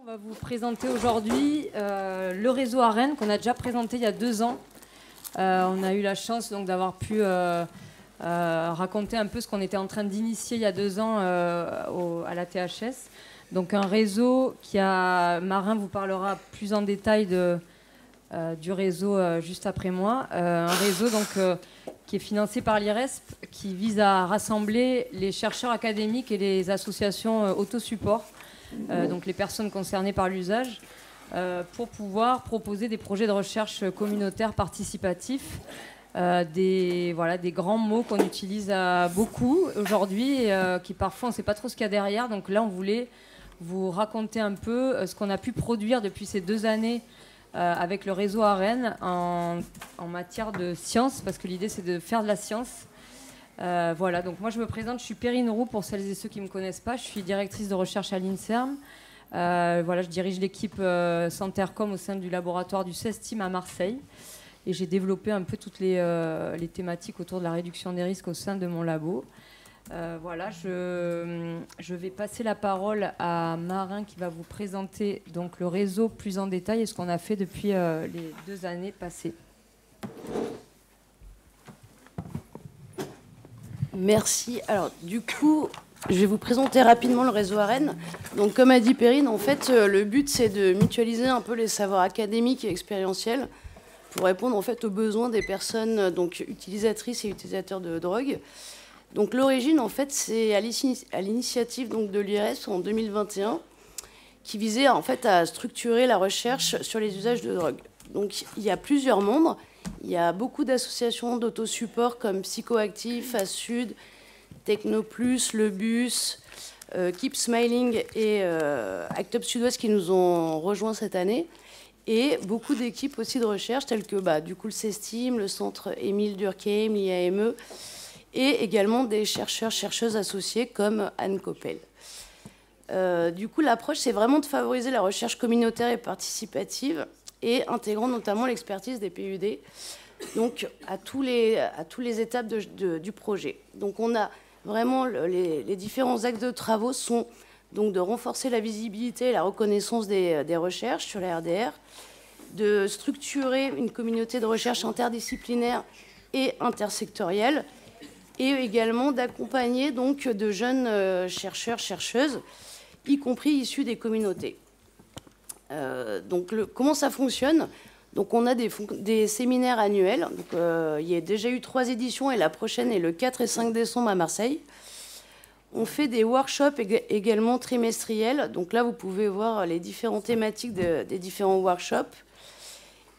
On va vous présenter aujourd'hui le réseau AREN qu'on a déjà présenté il y a 2 ans. On a eu la chance donc d'avoir pu raconter un peu ce qu'on était en train d'initier il y a 2 ans à la THS. Donc un réseau Marin vous parlera plus en détail du réseau juste après moi. Un réseau donc, qui est financé par l'IRESP, qui vise à rassembler les chercheurs académiques et les associations autosupport, donc les personnes concernées par l'usage, pour pouvoir proposer des projets de recherche communautaires participatifs, des grands mots qu'on utilise beaucoup aujourd'hui et qui parfois on ne sait pas trop ce qu'il y a derrière. Donc là, on voulait vous raconter un peu ce qu'on a pu produire depuis ces 2 années avec le réseau AREN en matière de science, parce que l'idée c'est de faire de la science. Voilà, donc moi je me présente, je suis Perrine Roux pour celles et ceux qui ne me connaissent pas, je suis directrice de recherche à l'INSERM. Voilà, je dirige l'équipe Centercom au sein du laboratoire du CESTIM à Marseille, et j'ai développé un peu toutes les thématiques autour de la réduction des risques au sein de mon labo. Voilà, je vais passer la parole à Marin qui va vous présenter donc le réseau plus en détail et ce qu'on a fait depuis les 2 années passées. Merci. Alors, du coup, je vais vous présenter rapidement le réseau AREN. Donc, comme a dit Perrine, en fait, le but, c'est de mutualiser un peu les savoirs académiques et expérientiels pour répondre en fait aux besoins des personnes donc utilisatrices et utilisateurs de drogue. Donc, l'origine, en fait, c'est à l'initiative donc de l'IRESP en 2021, qui visait en fait à structurer la recherche sur les usages de drogue. Donc, il y a plusieurs membres. Il y a beaucoup d'associations d'autosupport comme Psychoactif, ASUD, Technoplus, Le Bus, Keep Smiling et Act Up Sud-Ouest qui nous ont rejoints cette année. Et beaucoup d'équipes aussi de recherche telles que du coup, le CESTIM, le Centre Émile Durkheim, l'IAME, et également des chercheurs-chercheuses associés comme Anne Coppel. Du coup, l'approche, c'est vraiment de favoriser la recherche communautaire et participative et intégrant notamment l'expertise des PUD, donc à tous les étapes du projet. Donc on a vraiment les différents axes de travaux sont donc de renforcer la visibilité et la reconnaissance des recherches sur la RDR, de structurer une communauté de recherche interdisciplinaire et intersectorielle, et également d'accompagner donc de jeunes chercheurs, chercheuses, y compris issus des communautés. Donc comment ça fonctionne? Donc on a des séminaires annuels. Donc, il y a déjà eu 3 éditions et la prochaine est le 4 et 5 décembre à Marseille. On fait des workshops également trimestriels. Donc là, vous pouvez voir les différentes thématiques des différents workshops.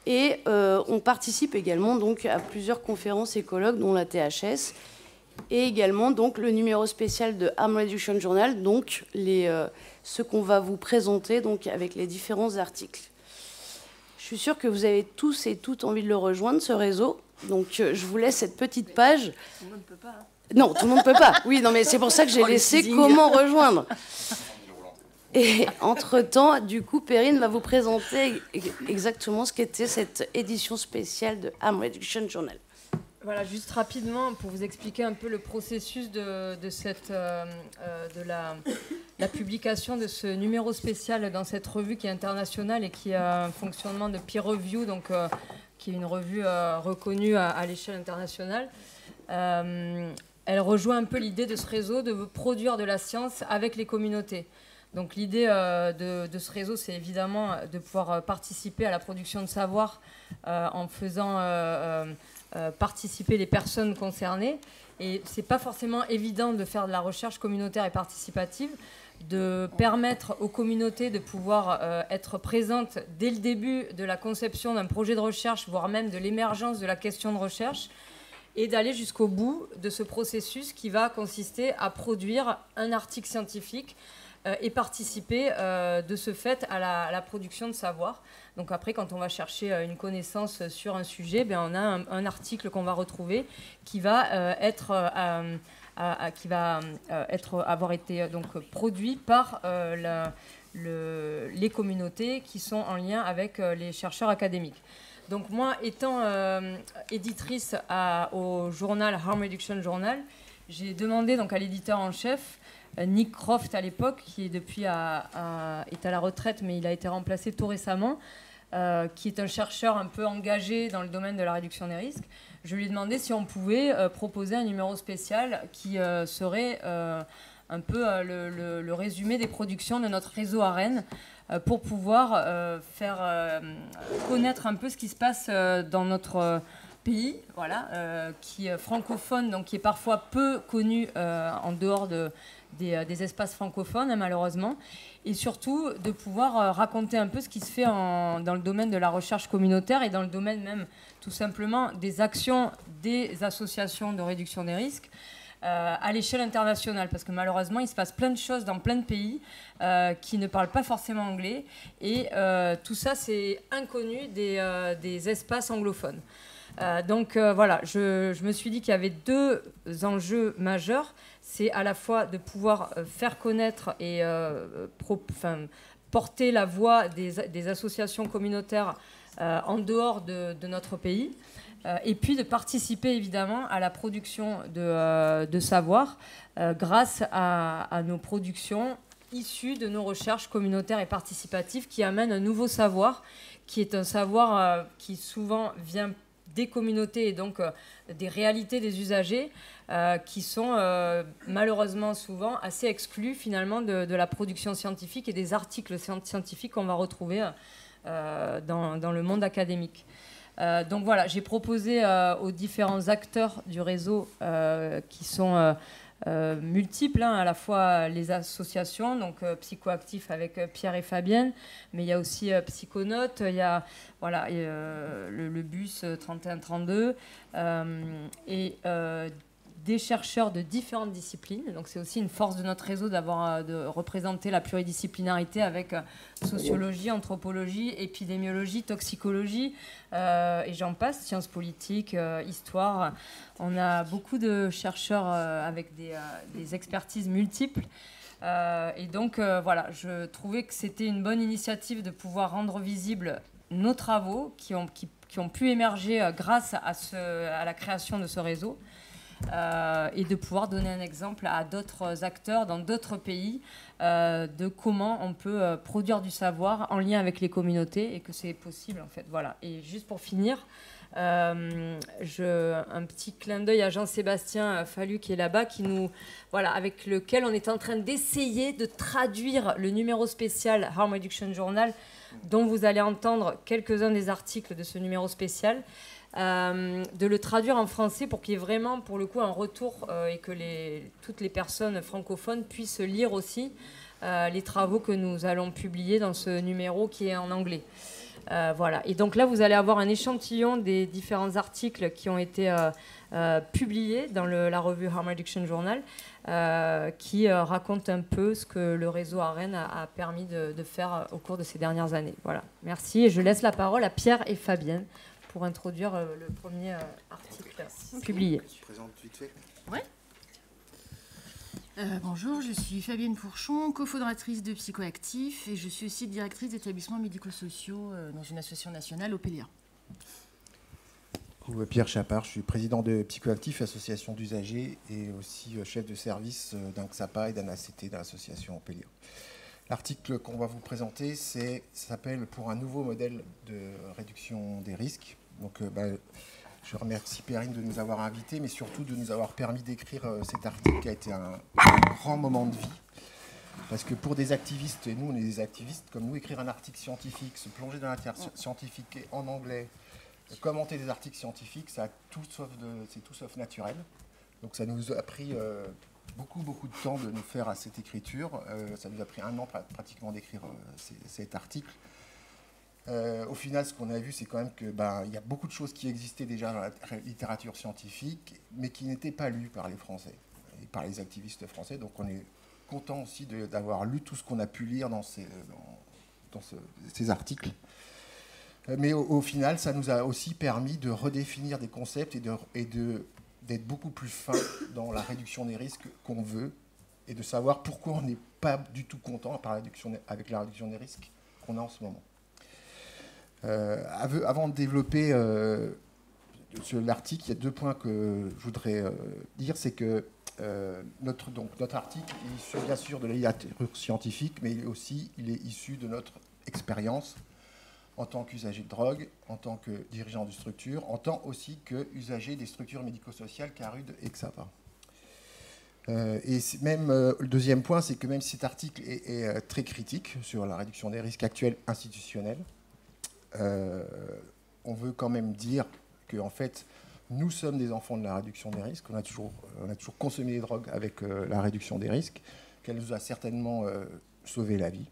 Et on participe également donc à plusieurs conférences et colloques, dont la THS, et également donc le numéro spécial de Harm Reduction Journal, donc ce qu'on va vous présenter donc avec les différents articles. Je suis sûre que vous avez tous et toutes envie de le rejoindre, ce réseau. Donc je vous laisse cette petite page. Tout le monde ne peut pas. Hein. Non, tout le monde ne peut pas. Oui, non, mais c'est pour ça que j'ai laissé comment rejoindre. Et entre-temps, du coup, Perrine va vous présenter exactement ce qu'était cette édition spéciale de Harm Reduction Journal. Voilà, juste rapidement pour vous expliquer un peu le processus de la publication de ce numéro spécial dans cette revue qui est internationale et qui a un fonctionnement de peer review, donc qui est une revue reconnue à l'échelle internationale. Elle rejoint un peu l'idée de ce réseau de produire de la science avec les communautés. Donc l'idée de ce réseau, c'est évidemment de pouvoir participer à la production de savoir en faisant participer les personnes concernées. Et ce n'est pas forcément évident de faire de la recherche communautaire et participative, de permettre aux communautés de pouvoir être présentes dès le début de la conception d'un projet de recherche, voire même de l'émergence de la question de recherche, et d'aller jusqu'au bout de ce processus qui va consister à produire un article scientifique et participer de ce fait à la production de savoir. Donc après, quand on va chercher une connaissance sur un sujet, on a un article qu'on va retrouver qui va avoir été donc produit par les communautés qui sont en lien avec les chercheurs académiques. Donc moi, étant éditrice au journal Harm Reduction Journal, j'ai demandé donc à l'éditeur en chef Nick Croft à l'époque, qui depuis est à la retraite, mais il a été remplacé tout récemment, qui est un chercheur un peu engagé dans le domaine de la réduction des risques. Je lui ai demandé si on pouvait proposer un numéro spécial qui serait un peu le résumé des productions de notre réseau à Rennes, pour pouvoir faire connaître un peu ce qui se passe dans notre pays, voilà, qui est francophone, donc qui est parfois peu connu en dehors des espaces francophones, hein, malheureusement, et surtout de pouvoir raconter un peu ce qui se fait dans le domaine de la recherche communautaire et dans le domaine même tout simplement des actions des associations de réduction des risques à l'échelle internationale, parce que malheureusement il se passe plein de choses dans plein de pays qui ne parlent pas forcément anglais, et tout ça c'est inconnu des espaces anglophones. Donc voilà, je me suis dit qu'il y avait deux enjeux majeurs. C'est à la fois de pouvoir faire connaître et porter la voix des associations communautaires en dehors de notre pays, et puis de participer évidemment à la production de savoir grâce à nos productions issues de nos recherches communautaires et participatives qui amènent un nouveau savoir, qui est un savoir qui souvent vient des communautés et donc des réalités des usagers qui sont malheureusement souvent assez exclus finalement de la production scientifique et des articles scientifiques qu'on va retrouver dans le monde académique. Donc voilà, j'ai proposé aux différents acteurs du réseau qui sont multiples, hein, à la fois les associations, donc Psychoactif avec Pierre et Fabienne, mais il y a aussi Psychonautes, il y a voilà, le bus 3132 et des chercheurs de différentes disciplines. Donc c'est aussi une force de notre réseau de représenter la pluridisciplinarité avec sociologie, anthropologie, épidémiologie, toxicologie, et j'en passe, sciences politiques, histoire. On a beaucoup de chercheurs avec des expertises multiples. Et donc voilà, je trouvais que c'était une bonne initiative de pouvoir rendre visibles nos travaux qui ont pu émerger grâce à la création de ce réseau. Et de pouvoir donner un exemple à d'autres acteurs dans d'autres pays de comment on peut produire du savoir en lien avec les communautés et que c'est possible en fait. Voilà. Et juste pour finir, un petit clin d'œil à Jean-Sébastien Fallu qui est là-bas, voilà, avec lequel on est en train d'essayer de traduire le numéro spécial Harm Reduction Journal, dont vous allez entendre quelques-uns des articles de ce numéro spécial. De le traduire en français pour qu'il y ait vraiment, pour le coup, un retour et que toutes les personnes francophones puissent lire aussi les travaux que nous allons publier dans ce numéro qui est en anglais. Voilà. Et donc là, vous allez avoir un échantillon des différents articles qui ont été publiés dans la revue Harm Reduction Journal, qui raconte un peu ce que le réseau à Rennes a permis de faire au cours de ces dernières années. Voilà. Merci. Et je laisse la parole à Pierre et Fabienne pour introduire le premier article publié. Tu présentes vite fait. Ouais. Bonjour, je suis Fabienne Fourchon, cofondatrice de Psychoactif, et je suis aussi directrice d'établissements médico-sociaux dans une association nationale, Opélia. Pierre Chapard, je suis président de Psychoactif, association d'usagers, et aussi chef de service d'un XAPA et d'un ACT, de l'association Opélia. L'article qu'on va vous présenter, ça s'appelle « Pour un nouveau modèle de réduction des risques ». Donc, je remercie Perrine de nous avoir invités, mais surtout de nous avoir permis d'écrire cet article qui a été un grand moment de vie. Parce que pour des activistes, et nous on est des activistes, comme nous, écrire un article scientifique, se plonger dans l'intérêt scientifique en anglais, commenter des articles scientifiques, c'est tout sauf naturel. Donc ça nous a pris beaucoup de temps de nous faire à cette écriture. Ça nous a pris 1 an pratiquement d'écrire cet article. Au final, ce qu'on a vu, c'est quand même qu'il y a beaucoup de choses qui existaient déjà dans la littérature scientifique, mais qui n'étaient pas lues par les Français et par les activistes français. Donc on est content aussi d'avoir lu tout ce qu'on a pu lire dans ces articles. Mais au final, ça nous a aussi permis de redéfinir des concepts et d'être beaucoup plus fin dans la réduction des risques qu'on veut et de savoir pourquoi on n'est pas du tout content avec la réduction des risques qu'on a en ce moment. Avant de développer sur l'article, il y a 2 points que je voudrais dire. C'est que notre article est issu bien sûr de la littérature scientifique, mais il est issu de notre expérience en tant qu'usager de drogue, en tant que dirigeant de structure, en tant aussi qu'usager des structures médico-sociales CARUD et XAPA. Et même le deuxième point, c'est que même si cet article est très critique sur la réduction des risques actuels institutionnels, on veut quand même dire que en fait, nous sommes des enfants de la réduction des risques. On a toujours consommé des drogues avec la réduction des risques, qu'elle nous a certainement sauvé la vie.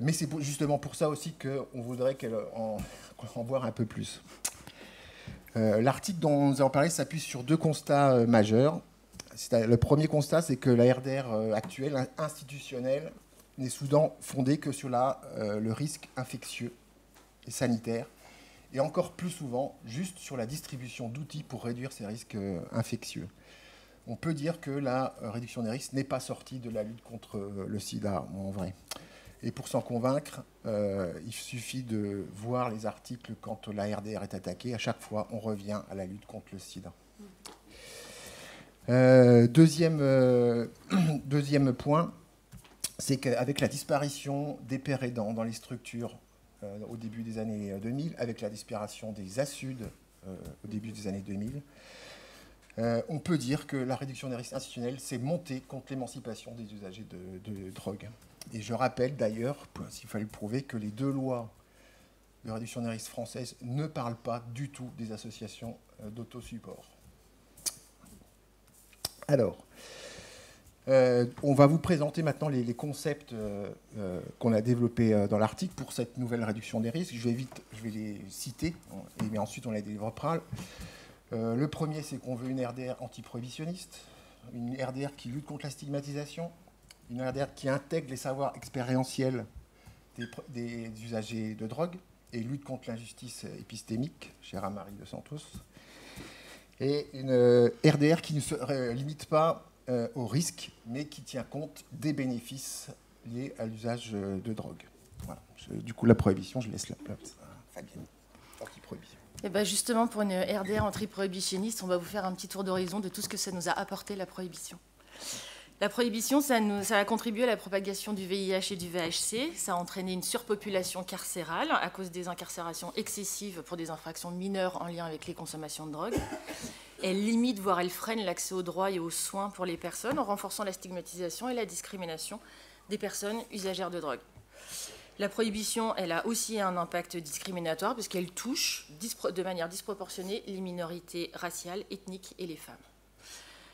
Mais c'est justement pour ça aussi qu'on voudrait qu'on en voit un peu plus. L'article dont nous allons parler s'appuie sur deux constats majeurs. Le premier constat, c'est que la RDR actuelle, institutionnelle, n'est souvent fondée que sur le risque infectieux et sanitaire, et encore plus souvent, juste sur la distribution d'outils pour réduire ces risques infectieux. On peut dire que la réduction des risques n'est pas sortie de la lutte contre le sida, en vrai. Et pour s'en convaincre, il suffit de voir les articles quand la RDR est attaquée. À chaque fois, on revient à la lutte contre le sida. Deuxième point, c'est qu'avec la disparition des pères aidants dans les structures au début des années 2000, avec la disparition des ASUD au début des années 2000, on peut dire que la réduction des risques institutionnels s'est montée contre l'émancipation des usagers de drogue. Et je rappelle d'ailleurs, s'il fallait le prouver, que les deux lois de réduction des risques françaises ne parlent pas du tout des associations d'autosupport. Alors, on va vous présenter maintenant les concepts qu'on a développés dans l'article pour cette nouvelle réduction des risques. Je vais les citer, mais ensuite on les développera. Le premier, c'est qu'on veut une RDR antiprohibitionniste, une RDR qui lutte contre la stigmatisation, une RDR qui intègre les savoirs expérientiels des usagers de drogue et lutte contre l'injustice épistémique, chère à Marie de Santos, et une RDR qui ne se limite pas au risque, mais qui tient compte des bénéfices liés à l'usage de drogue. Voilà. Du coup, la prohibition, je laisse la place à Fabienne. Anti-prohibition. Et ben justement, pour une RDR anti-prohibitionniste, on va vous faire un petit tour d'horizon de tout ce que ça nous a apporté, la prohibition. La prohibition, ça a contribué à la propagation du VIH et du VHC. Ça a entraîné une surpopulation carcérale à cause des incarcérations excessives pour des infractions mineures en lien avec les consommations de drogue. Elle limite, voire elle freine l'accès aux droits et aux soins pour les personnes en renforçant la stigmatisation et la discrimination des personnes usagères de drogue. La prohibition, elle a aussi un impact discriminatoire puisqu'elle touche de manière disproportionnée les minorités raciales, ethniques et les femmes.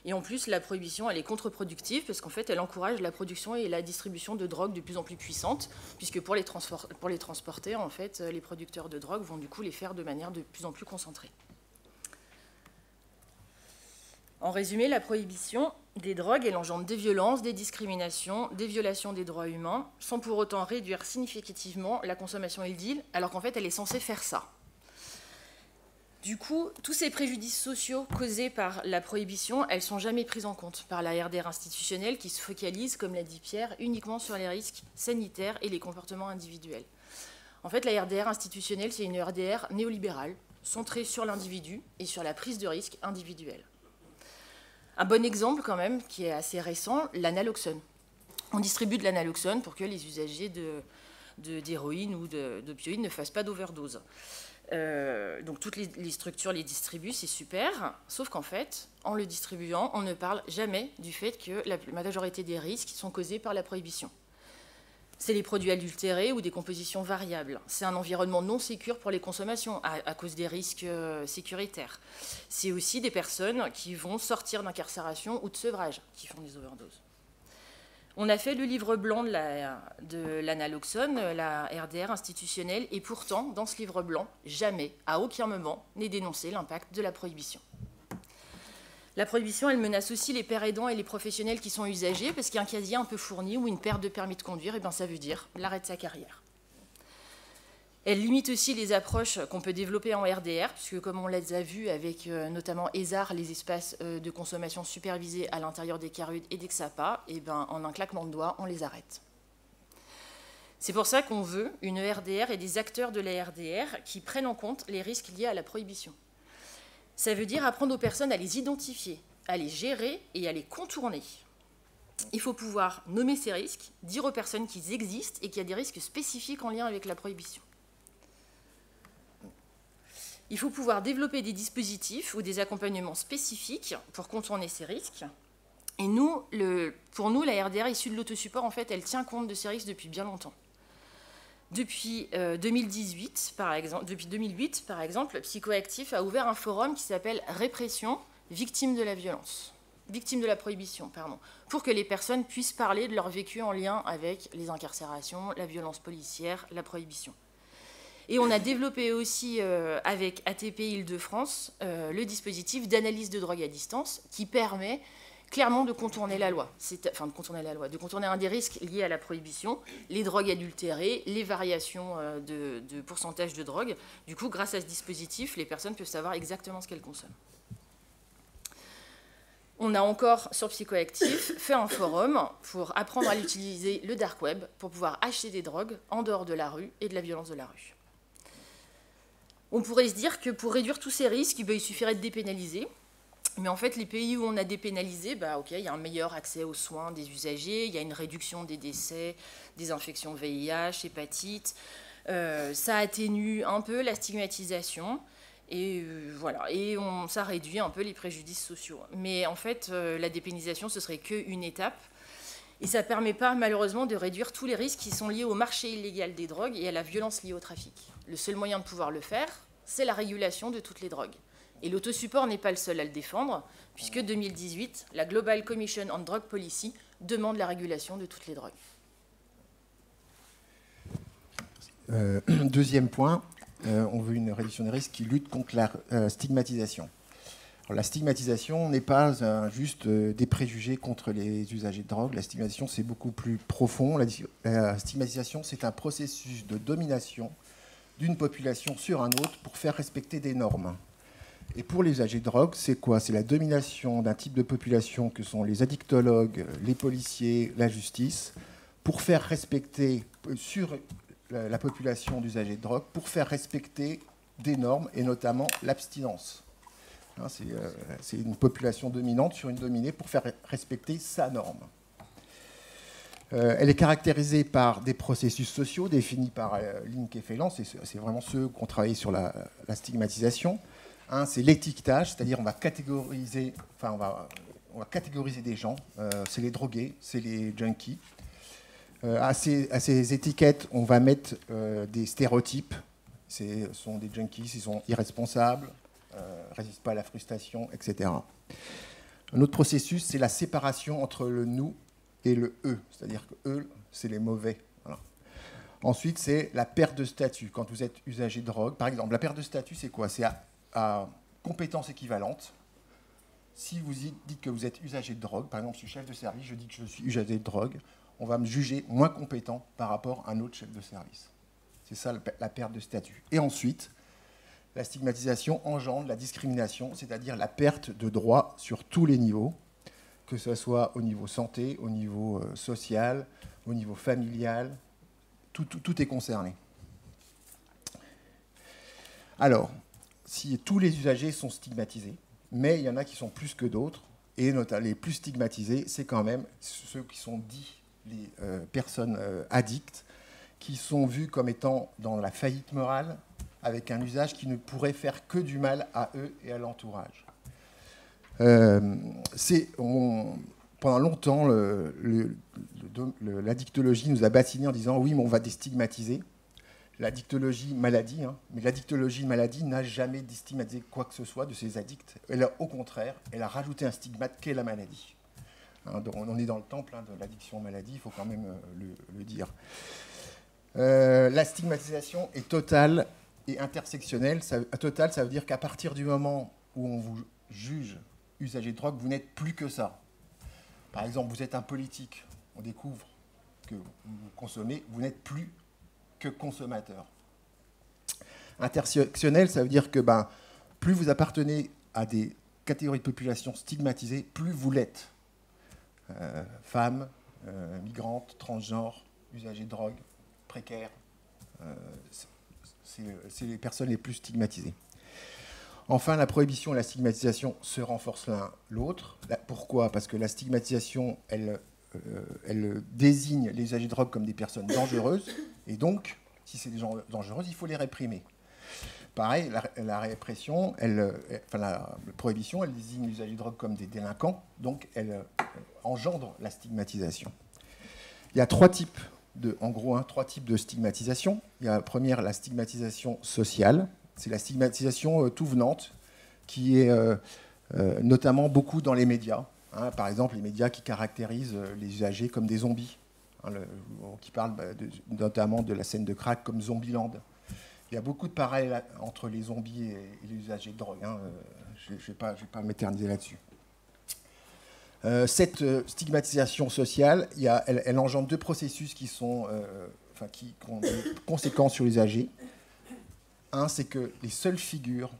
Et en plus, la prohibition, elle est contre-productive parce qu'en fait, elle encourage la production et la distribution de drogues de plus en plus puissantes, puisque pour les transporter, en fait, les producteurs de drogue vont du coup les faire de manière de plus en plus concentrée. En résumé, la prohibition des drogues, elle engendre des violences, des discriminations, des violations des droits humains, sans pour autant réduire significativement la consommation et le deal, alors qu'en fait, elle est censée faire ça. Du coup, tous ces préjudices sociaux causés par la prohibition, elles ne sont jamais prises en compte par la RDR institutionnelle qui se focalise, comme l'a dit Pierre, uniquement sur les risques sanitaires et les comportements individuels. En fait, la RDR institutionnelle, c'est une RDR néolibérale, centrée sur l'individu et sur la prise de risque individuelle. Un bon exemple quand même, qui est assez récent, l'analoxone. On distribue de l'analoxone pour que les usagers d'héroïne ou d'opioïdes ne fassent pas d'overdose. Donc toutes les structures les distribuent, c'est super, sauf qu'en fait, en le distribuant, on ne parle jamais du fait que la majorité des risques sont causés par la prohibition. C'est les produits adultérés ou des compositions variables. C'est un environnement non sécure pour les consommations à cause des risques sécuritaires. C'est aussi des personnes qui vont sortir d'incarcération ou de sevrage qui font des overdoses. On a fait le livre blanc de l'analoxone, la RDR institutionnelle, et pourtant, dans ce livre blanc, jamais, à aucun moment, n'est dénoncé l'impact de la prohibition. La prohibition, elle menace aussi les pères aidants et les professionnels qui sont usagers, parce qu'il y a un casier un peu fourni ou une perte de permis de conduire, et bien ça veut dire l'arrêt de sa carrière. Elle limite aussi les approches qu'on peut développer en RDR, puisque comme on les a vus avec notamment ESAR, les espaces de consommation supervisés à l'intérieur des CARUD et des XAPA, et ben, en un claquement de doigts, on les arrête. C'est pour ça qu'on veut une RDR et des acteurs de la RDR qui prennent en compte les risques liés à la prohibition. Ça veut dire apprendre aux personnes à les identifier, à les gérer et à les contourner. Il faut pouvoir nommer ces risques, dire aux personnes qu'ils existent et qu'il y a des risques spécifiques en lien avec la prohibition. Il faut pouvoir développer des dispositifs ou des accompagnements spécifiques pour contourner ces risques. Et nous, pour nous, la RDR issue de l'autosupport, en fait, elle tient compte de ces risques depuis bien longtemps. Depuis 2008, par exemple, Psychoactif a ouvert un forum qui s'appelle Répression, victimes de la violence. Victimes de la prohibition, pardon, pour que les personnes puissent parler de leur vécu en lien avec les incarcérations, la violence policière, la prohibition. Et on a développé aussi avec ATP Île-de-France le dispositif d'analyse de drogue à distance qui permet clairement de contourner la loi, de contourner un des risques liés à la prohibition, les drogues adultérées, les variations de pourcentage de drogue. Du coup, grâce à ce dispositif, les personnes peuvent savoir exactement ce qu'elles consomment. On a encore, sur Psychoactif, fait un forum pour apprendre à utiliser le dark web pour pouvoir acheter des drogues en dehors de la rue et de la violence de la rue. On pourrait se dire que pour réduire tous ces risques, il suffirait de dépénaliser. Mais en fait, les pays où on a dépénalisé, il y a un meilleur accès aux soins des usagers, il y a une réduction des décès, des infections VIH, hépatite. Ça atténue un peu la stigmatisation. Et voilà, et ça réduit un peu les préjudices sociaux. Mais en fait, la dépénalisation, ce serait qu'une étape. Et ça ne permet pas, malheureusement, de réduire tous les risques qui sont liés au marché illégal des drogues et à la violence liée au trafic. Le seul moyen de pouvoir le faire, c'est la régulation de toutes les drogues. Et l'autosupport n'est pas le seul à le défendre, puisque 2018, la Global Commission on Drug Policy demande la régulation de toutes les drogues. Deuxième point. On veut une réduction des risques qui lutte contre la stigmatisation. Alors, la stigmatisation n'est pas juste des préjugés contre les usagers de drogue. La stigmatisation, c'est beaucoup plus profond. La stigmatisation, c'est un processus de domination d'une population sur un autre pour faire respecter des normes. Et pour les usagers de drogue, c'est quoi? C'est la domination d'un type de population que sont les addictologues, les policiers, la justice, pour faire respecter sur la population d'usagers de drogue, pour faire respecter des normes, et notamment l'abstinence. C'est une population dominante sur une dominée pour faire respecter sa norme. Elle est caractérisée par des processus sociaux définis par Link et Félan, c'est vraiment ceux qui ont travaillé sur la stigmatisation. C'est l'étiquetage, c'est-à-dire on va catégoriser des gens, c'est les drogués, c'est les junkies. À ces étiquettes, on va mettre des stéréotypes. Ce sont des junkies, ils sont irresponsables, ne résistent pas à la frustration, etc. Un autre processus, c'est la séparation entre le nous et le eux. C'est-à-dire que eux, c'est les mauvais. Voilà. Ensuite, c'est la perte de statut. Quand vous êtes usager de drogue, par exemple, la perte de statut, c'est quoi? C'est à compétence équivalente. Si vous dites que vous êtes usager de drogue, par exemple, je suis chef de service, je dis que je suis usager de drogue, on va me juger moins compétent par rapport à un autre chef de service. C'est ça la perte de statut. Et ensuite, la stigmatisation engendre la discrimination, c'est-à-dire la perte de droits sur tous les niveaux, que ce soit au niveau santé, au niveau social, au niveau familial, tout est concerné. Alors, si tous les usagers sont stigmatisés, mais il y en a qui sont plus que d'autres, et notamment les plus stigmatisés, c'est quand même ceux qui sont dits les personnes addictes, qui sont vues comme étant dans la faillite morale, avec un usage qui ne pourrait faire que du mal à eux et à l'entourage. Pendant longtemps, l'addictologie nous a bassinés en disant « oui, mais on va déstigmatiser ». L'addictologie maladie, mais l'addictologie maladie n'a jamais déstigmatisé quoi que ce soit de ces addicts. Au contraire, elle a rajouté un stigmate qu'est la maladie. Donc on est dans le temple de l'addiction maladie, il faut quand même le dire. La stigmatisation est totale et intersectionnelle. Totale, ça veut dire qu'à partir du moment où on vous juge usager de drogue, vous n'êtes plus que ça. Par exemple, vous êtes un politique, on découvre que vous consommez, vous n'êtes plus que consommateur. Intersectionnel, ça veut dire que plus vous appartenez à des catégories de population stigmatisées, plus vous l'êtes. Femmes, migrantes, transgenres, usagers de drogue, précaires, c'est les personnes les plus stigmatisées. Enfin, la prohibition et la stigmatisation se renforcent l'un l'autre. Pourquoi? Parce que la stigmatisation, elle désigne les usagers de drogue comme des personnes dangereuses, et donc, si c'est des gens dangereux, il faut les réprimer. Pareil, la répression, la prohibition, elle désigne les usagers de drogue comme des délinquants, donc elle engendre la stigmatisation. Il y a trois types de stigmatisation. Il y a la première, la stigmatisation sociale. C'est la stigmatisation tout venante, qui est notamment beaucoup dans les médias. Hein, par exemple, les médias qui caractérisent les usagers comme des zombies, hein, qui parlent notamment de la scène de crack comme Zombieland. Il y a beaucoup de parallèles entre les zombies et les usagers de drogue. Hein, je ne vais pas m'éterniser là-dessus. Cette stigmatisation sociale, elle engendre deux processus qui ont des conséquences sur les usagers. Un, c'est que les seules figures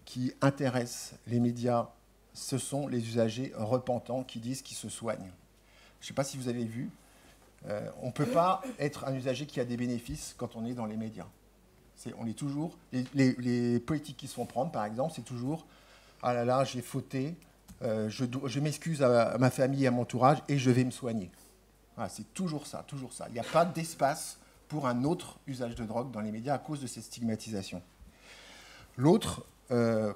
qui intéressent les médias, ce sont les usagers repentants qui disent qu'ils se soignent. Je ne sais pas si vous avez vu, on ne peut pas être un usager qui a des bénéfices quand on est dans les médias. On est toujours, les politiques qui se font prendre, par exemple, c'est toujours « Ah là là, j'ai fauté, je m'excuse à ma famille et à mon entourage et je vais me soigner. » Voilà, c'est toujours ça, toujours ça. Il n'y a pas d'espace pour un autre usage de drogue dans les médias à cause de cette stigmatisation. L'autre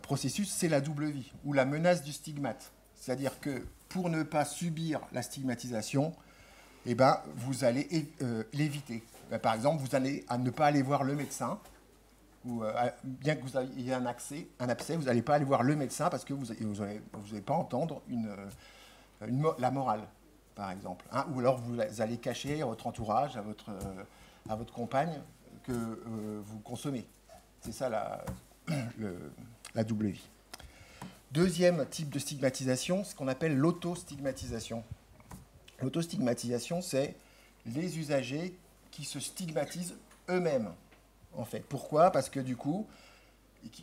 processus, c'est la double vie, ou la menace du stigmate. C'est-à-dire que pour ne pas subir la stigmatisation, eh ben, vous allez l'éviter. Par exemple, vous allez à ne pas aller voir le médecin, ou bien que vous ayez un abcès, vous n'allez pas aller voir le médecin parce que vous n'allez pas entendre la morale, par exemple. Hein, ou alors vous allez cacher à votre entourage, à votre compagne que vous consommez. C'est ça la double vie. Deuxième type de stigmatisation, ce qu'on appelle l'autostigmatisation. L'autostigmatisation, c'est les usagers qui se stigmatisent eux-mêmes, en fait. Pourquoi? Parce que du coup,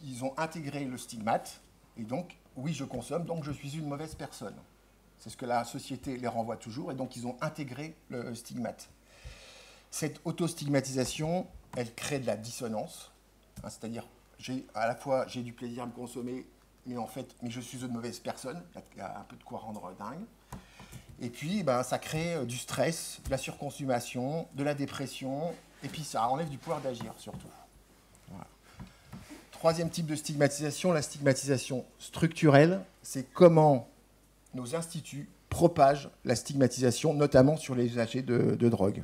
ils ont intégré le stigmate, et donc, oui, je consomme, donc je suis une mauvaise personne. C'est ce que la société les renvoie toujours, et donc ils ont intégré le stigmate. Cette autostigmatisation, elle crée de la dissonance, hein, c'est-à-dire, à la fois, j'ai du plaisir à me consommer, mais je suis une mauvaise personne, il y a un peu de quoi rendre dingue. Et puis, ça crée du stress, de la surconsommation, de la dépression, et puis ça enlève du pouvoir d'agir, surtout. Voilà. Troisième type de stigmatisation, la stigmatisation structurelle, c'est comment nos instituts propagent la stigmatisation, notamment sur les usagers de drogue.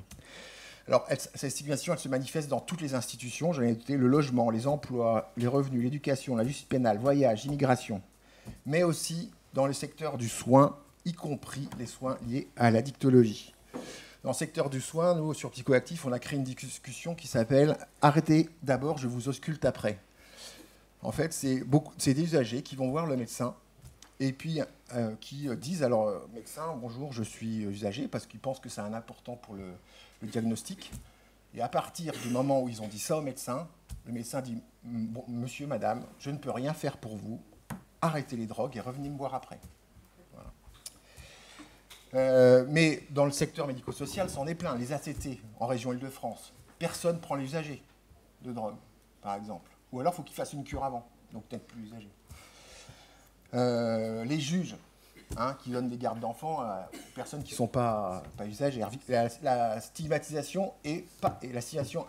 Alors, cette stigmatisation, elle se manifeste dans toutes les institutions. J'en ai noté le logement, les emplois, les revenus, l'éducation, la justice pénale, voyage, immigration, mais aussi dans le secteur du soin, y compris les soins liés à l'addictologie. Dans le secteur du soin, nous, sur Psychoactif, on a créé une discussion qui s'appelle « Arrêtez d'abord, je vous ausculte après ». En fait, c'est des usagers qui vont voir le médecin et puis qui disent « Alors, médecin, bonjour, je suis usager », parce qu'ils pensent que c'est un important pour le diagnostic. Et à partir du moment où ils ont dit ça au médecin, le médecin dit « Monsieur, madame, je ne peux rien faire pour vous, arrêtez les drogues et revenez me voir après ». Mais dans le secteur médico-social, c'en est plein. Les ACT en région Île-de-France, personne ne prend les usagers de drogue, par exemple. Ou alors, il faut qu'ils fassent une cure avant, donc peut-être plus usagers. Les juges qui donnent des gardes d'enfants à personnes qui ne sont pas usagers. La stigmatisation et la stigmatisation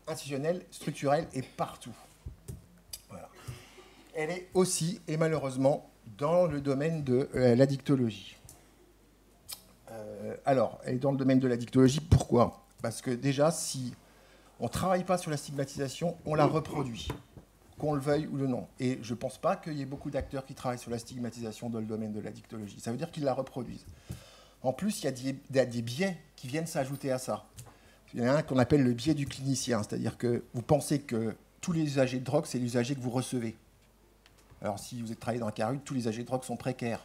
institutionnelle, structurelle est partout. Voilà. Elle est aussi, et malheureusement, dans le domaine de l'addictologie. Alors, elle est dans le domaine de l'addictologie, pourquoi? Parce que déjà, si on ne travaille pas sur la stigmatisation, on la reproduit, qu'on le veuille ou non. Et je ne pense pas qu'il y ait beaucoup d'acteurs qui travaillent sur la stigmatisation dans le domaine de l'addictologie. Ça veut dire qu'ils la reproduisent. En plus, il y a des biais qui viennent s'ajouter à ça. Il y en a un qu'on appelle le biais du clinicien, c'est-à-dire que vous pensez que tous les usagers de drogue, c'est l'usager que vous recevez. Alors, si vous êtes travaillé dans un CARUD, tous les usagers de drogue sont précaires.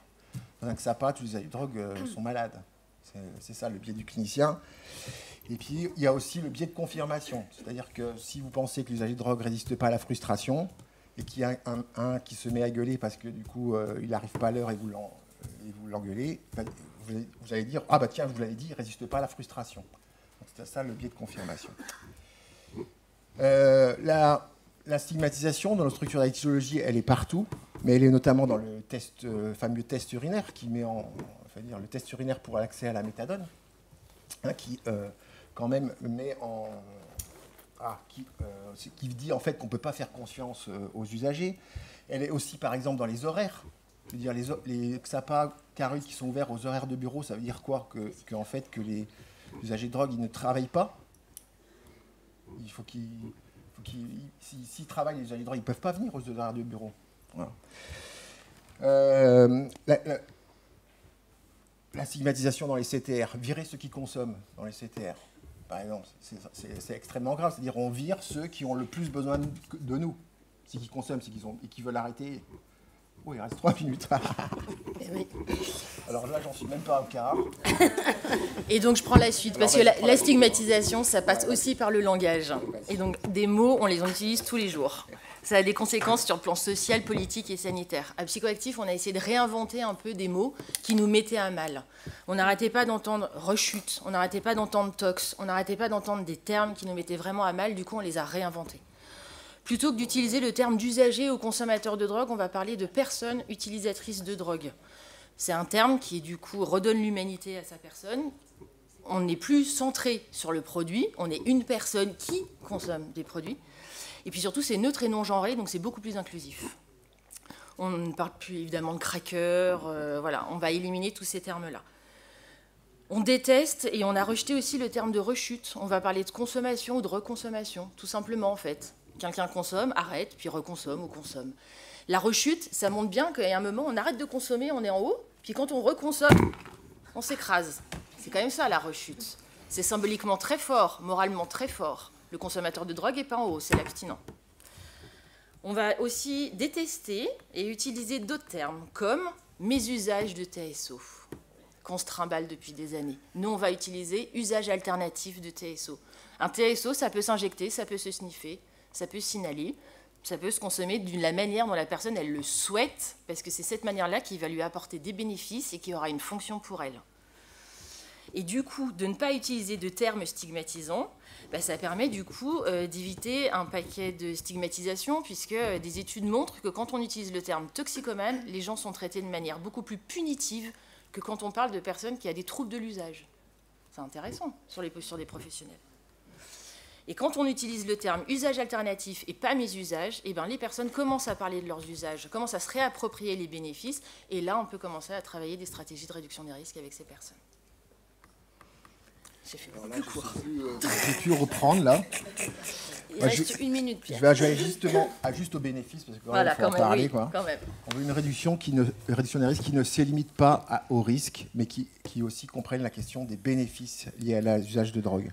Dans un XAPA, tous les usagers de drogue sont malades. C'est ça le biais du clinicien. Et puis, il y a aussi le biais de confirmation. C'est-à-dire que si vous pensez que l'usager de drogue ne résiste pas à la frustration et qu'il y a un qui se met à gueuler parce que du coup, il n'arrive pas à l'heure et vous l'engueulez, vous allez dire « Ah bah tiens, je vous l'avais dit, il ne résiste pas à la frustration ». C'est ça le biais de confirmation. la stigmatisation dans nos structures d'étiologie, elle est partout, mais elle est notamment dans le fameux test urinaire qui met le test urinaire pour l'accès à la méthadone, hein, qui quand même met en... qui dit en fait qu'on ne peut pas faire confiance aux usagers. Elle est aussi, par exemple, dans les horaires. Je veux dire, les XAPA, CARUD qui sont ouverts aux horaires de bureau, ça veut dire quoi? En fait, que les usagers de drogue, ils ne travaillent pas. Il faut s'ils travaillent, les usagers de drogue, ils ne peuvent pas venir aux horaires de bureau. Voilà. La stigmatisation dans les CTR, virer ceux qui consomment dans les CTR, par exemple, c'est extrêmement grave. C'est-à-dire on vire ceux qui ont le plus besoin de nous, ceux qui consomment, et qui veulent arrêter. Oh, il reste 3 minutes. Oui. Alors là, j'en suis même pas au quart. Et donc, je prends la suite, parce que la stigmatisation, ça passe aussi par le langage. Et donc, des mots, on les utilise tous les jours. Ça a des conséquences sur le plan social, politique et sanitaire. À Psychoactif, on a essayé de réinventer un peu des mots qui nous mettaient à mal. On n'arrêtait pas d'entendre rechute, on n'arrêtait pas d'entendre tox, on n'arrêtait pas d'entendre des termes qui nous mettaient vraiment à mal, du coup, on les a réinventés. Plutôt que d'utiliser le terme d'usager ou consommateur de drogue, on va parler de personne utilisatrice de drogue. C'est un terme qui, du coup, redonne l'humanité à sa personne. On n'est plus centré sur le produit, on est une personne qui consomme des produits. Et puis surtout, c'est neutre et non genré, donc c'est beaucoup plus inclusif. On ne parle plus évidemment de cracker, voilà, on va éliminer tous ces termes-là. On déteste et on a rejeté aussi le terme de rechute. On va parler de consommation ou de reconsommation, tout simplement en fait. Quelqu'un consomme, arrête, puis reconsomme ou consomme. La rechute, ça montre bien qu'à un moment, on arrête de consommer, on est en haut, puis quand on reconsomme, on s'écrase. C'est quand même ça, la rechute. C'est symboliquement très fort, moralement très fort. Le consommateur de drogue n'est pas en haut, c'est l'abstinent. On va aussi détester et utiliser d'autres termes, comme mes usages de TSO, qu'on se trimballe depuis des années. Nous, on va utiliser usage alternatif de TSO. Un TSO, ça peut s'injecter, ça peut se sniffer, ça peut s'inhaler, ça peut se consommer de la manière dont la personne elle le souhaite, parce que c'est cette manière-là qui va lui apporter des bénéfices et qui aura une fonction pour elle. Et du coup, de ne pas utiliser de termes stigmatisants, ça permet du coup d'éviter un paquet de stigmatisation, puisque des études montrent que quand on utilise le terme toxicomane, les gens sont traités de manière beaucoup plus punitive que quand on parle de personnes qui ont des troubles de l'usage. C'est intéressant sur les postures des professionnels. Et quand on utilise le terme usage alternatif et pas mes usages, les personnes commencent à parler de leurs usages, commencent à se réapproprier les bénéfices, et là, on peut commencer à travailler des stratégies de réduction des risques avec ces personnes. J'ai fait beaucoup plus court. J'ai pu reprendre, là. Il reste 1 minute, Pierre. Je vais aller justement juste aux bénéfices, parce que voilà, il faut en parler. Oui, quoi. Quand même. On veut une réduction des risques qui ne se limite pas aux risques, mais qui aussi comprenne la question des bénéfices liés à l'usage de drogue.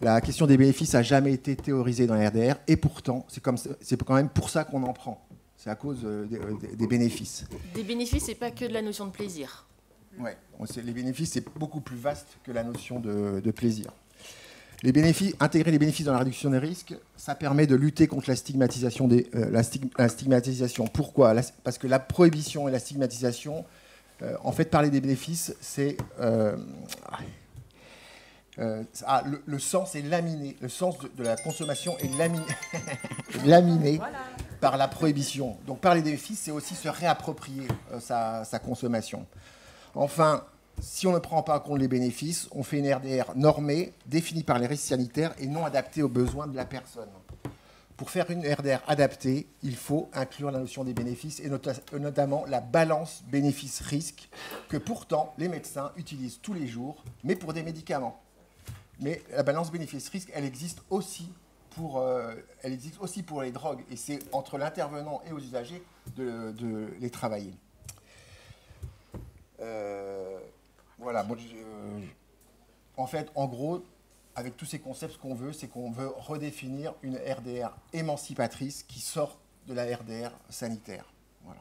La question des bénéfices n'a jamais été théorisée dans la RDR, et pourtant, c'est quand même pour ça qu'on en prend. C'est à cause des bénéfices. Des bénéfices, et pas que de la notion de plaisir. Oui, les bénéfices, c'est beaucoup plus vaste que la notion de plaisir. Intégrer les bénéfices dans la réduction des risques, ça permet de lutter contre la stigmatisation. La stigmatisation. Pourquoi? Parce que la prohibition et la stigmatisation, en fait, parler des bénéfices, c'est... le sens est laminé. Le sens de la consommation est laminé voilà. Par la prohibition. Donc parler des bénéfices, c'est aussi se réapproprier sa consommation. Enfin, si on ne prend pas en compte les bénéfices, on fait une RDR normée, définie par les risques sanitaires et non adaptée aux besoins de la personne. Pour faire une RDR adaptée, il faut inclure la notion des bénéfices et notamment la balance bénéfice-risque que pourtant les médecins utilisent tous les jours, mais pour des médicaments. Mais la balance bénéfice-risque, elle existe aussi pour les drogues et c'est entre l'intervenant et aux usagers de les travailler. Voilà. En fait, en gros, avec tous ces concepts, ce qu'on veut, c'est qu'on veut redéfinir une RDR émancipatrice qui sort de la RDR sanitaire. Voilà.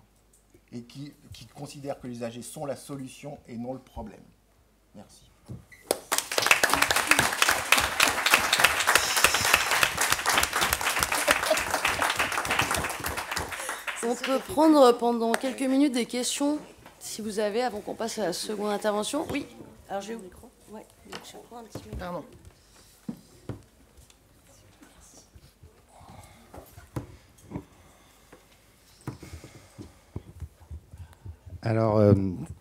Et qui considère que les usagers sont la solution et non le problème. Merci. On peut prendre pendant quelques minutes des questions, si vous avez, avant qu'on passe à la seconde intervention. Oui. Alors, j'ai eu le micro. Ouais. Je prends un petit micro. Pardon. Alors,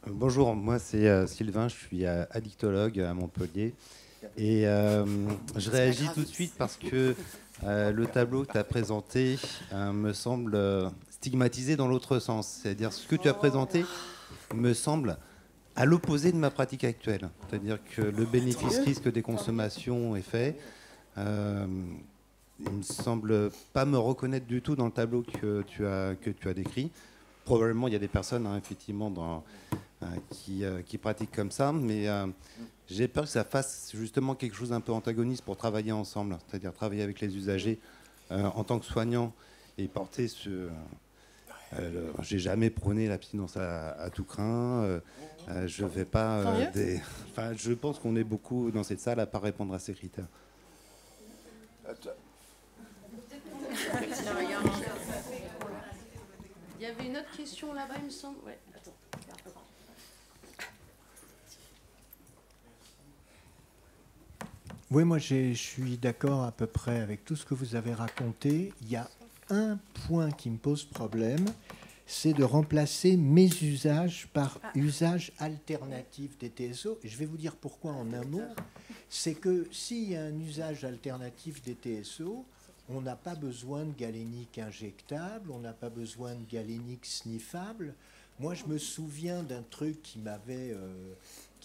bonjour, moi c'est Sylvain, je suis addictologue à Montpellier. Et je réagis tout de suite parce que le tableau que tu as présenté me semble stigmatisé dans l'autre sens. C'est-à-dire ce que tu as présenté me semble à l'opposé de ma pratique actuelle. C'est-à-dire que le bénéfice-risque des consommations est fait. Il ne me semble pas me reconnaître du tout dans le tableau que tu as décrit. Probablement, il y a des personnes, effectivement, qui pratiquent comme ça, mais j'ai peur que ça fasse justement quelque chose d'un peu antagoniste pour travailler ensemble, c'est-à-dire travailler avec les usagers en tant que soignant et porter ce... j'ai jamais prôné l'abstinence à tout craint. Je vais pas... je pense qu'on est beaucoup dans cette salle à pas répondre à ces critères. Il y avait une autre question là-bas, il me semble. Ouais, attends. Oui, moi je suis d'accord à peu près avec tout ce que vous avez raconté. Il y a un point qui me pose problème, c'est de remplacer mes usages par usages alternatifs des TSO. Et je vais vous dire pourquoi en un mot. C'est que s'il y a un usage alternatif des TSO, on n'a pas besoin de galénique injectable, on n'a pas besoin de galénique sniffable. Moi, je me souviens d'un truc qui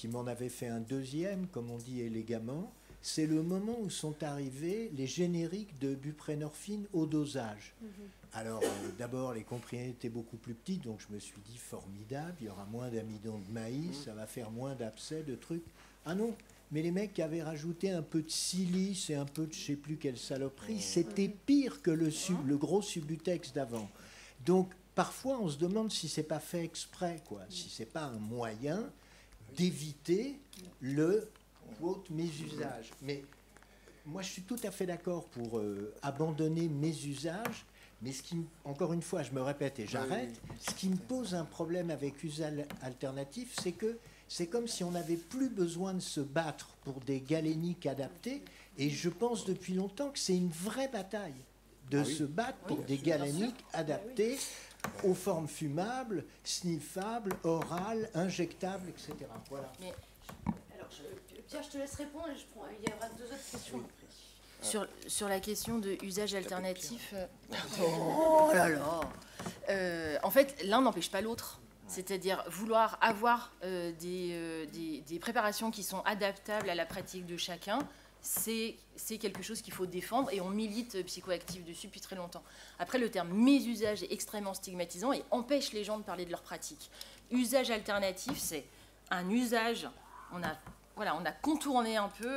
m'en avait fait un deuxième, comme on dit élégamment. C'est le moment où sont arrivés les génériques de buprenorphine au dosage. Alors, d'abord, les comprimés étaient beaucoup plus petits, donc je me suis dit, formidable, il y aura moins d'amidon de maïs, ça va faire moins d'abcès, de trucs. Ah non, mais les mecs avaient rajouté un peu de silice et un peu de je ne sais plus quelle saloperie, c'était pire que le gros Subutex d'avant. Donc, parfois, on se demande si c'est pas fait exprès, quoi, si c'est pas un moyen d'éviter le quote mes usages. Mais moi, je suis tout à fait d'accord pour abandonner mes usages, mais encore une fois, je me répète et j'arrête, ce qui me pose un problème avec usage alternatif, c'est que c'est comme si on n'avait plus besoin de se battre pour des galéniques adaptés, et je pense depuis longtemps que c'est une vraie bataille de se battre pour des galéniques adaptés aux formes fumables, sniffables, orales, injectables, etc. Voilà. Mais, alors, Pierre, je te laisse répondre et il y aura deux autres questions après. Sur la question de usage alternatif, oh là là, en fait, l'un n'empêche pas l'autre. C'est-à-dire vouloir avoir des préparations qui sont adaptables à la pratique de chacun, c'est quelque chose qu'il faut défendre et on milite psychoactif dessus depuis très longtemps. Après, le terme mésusage est extrêmement stigmatisant et empêche les gens de parler de leur pratique. Usage alternatif, c'est un usage, on a contourné un peu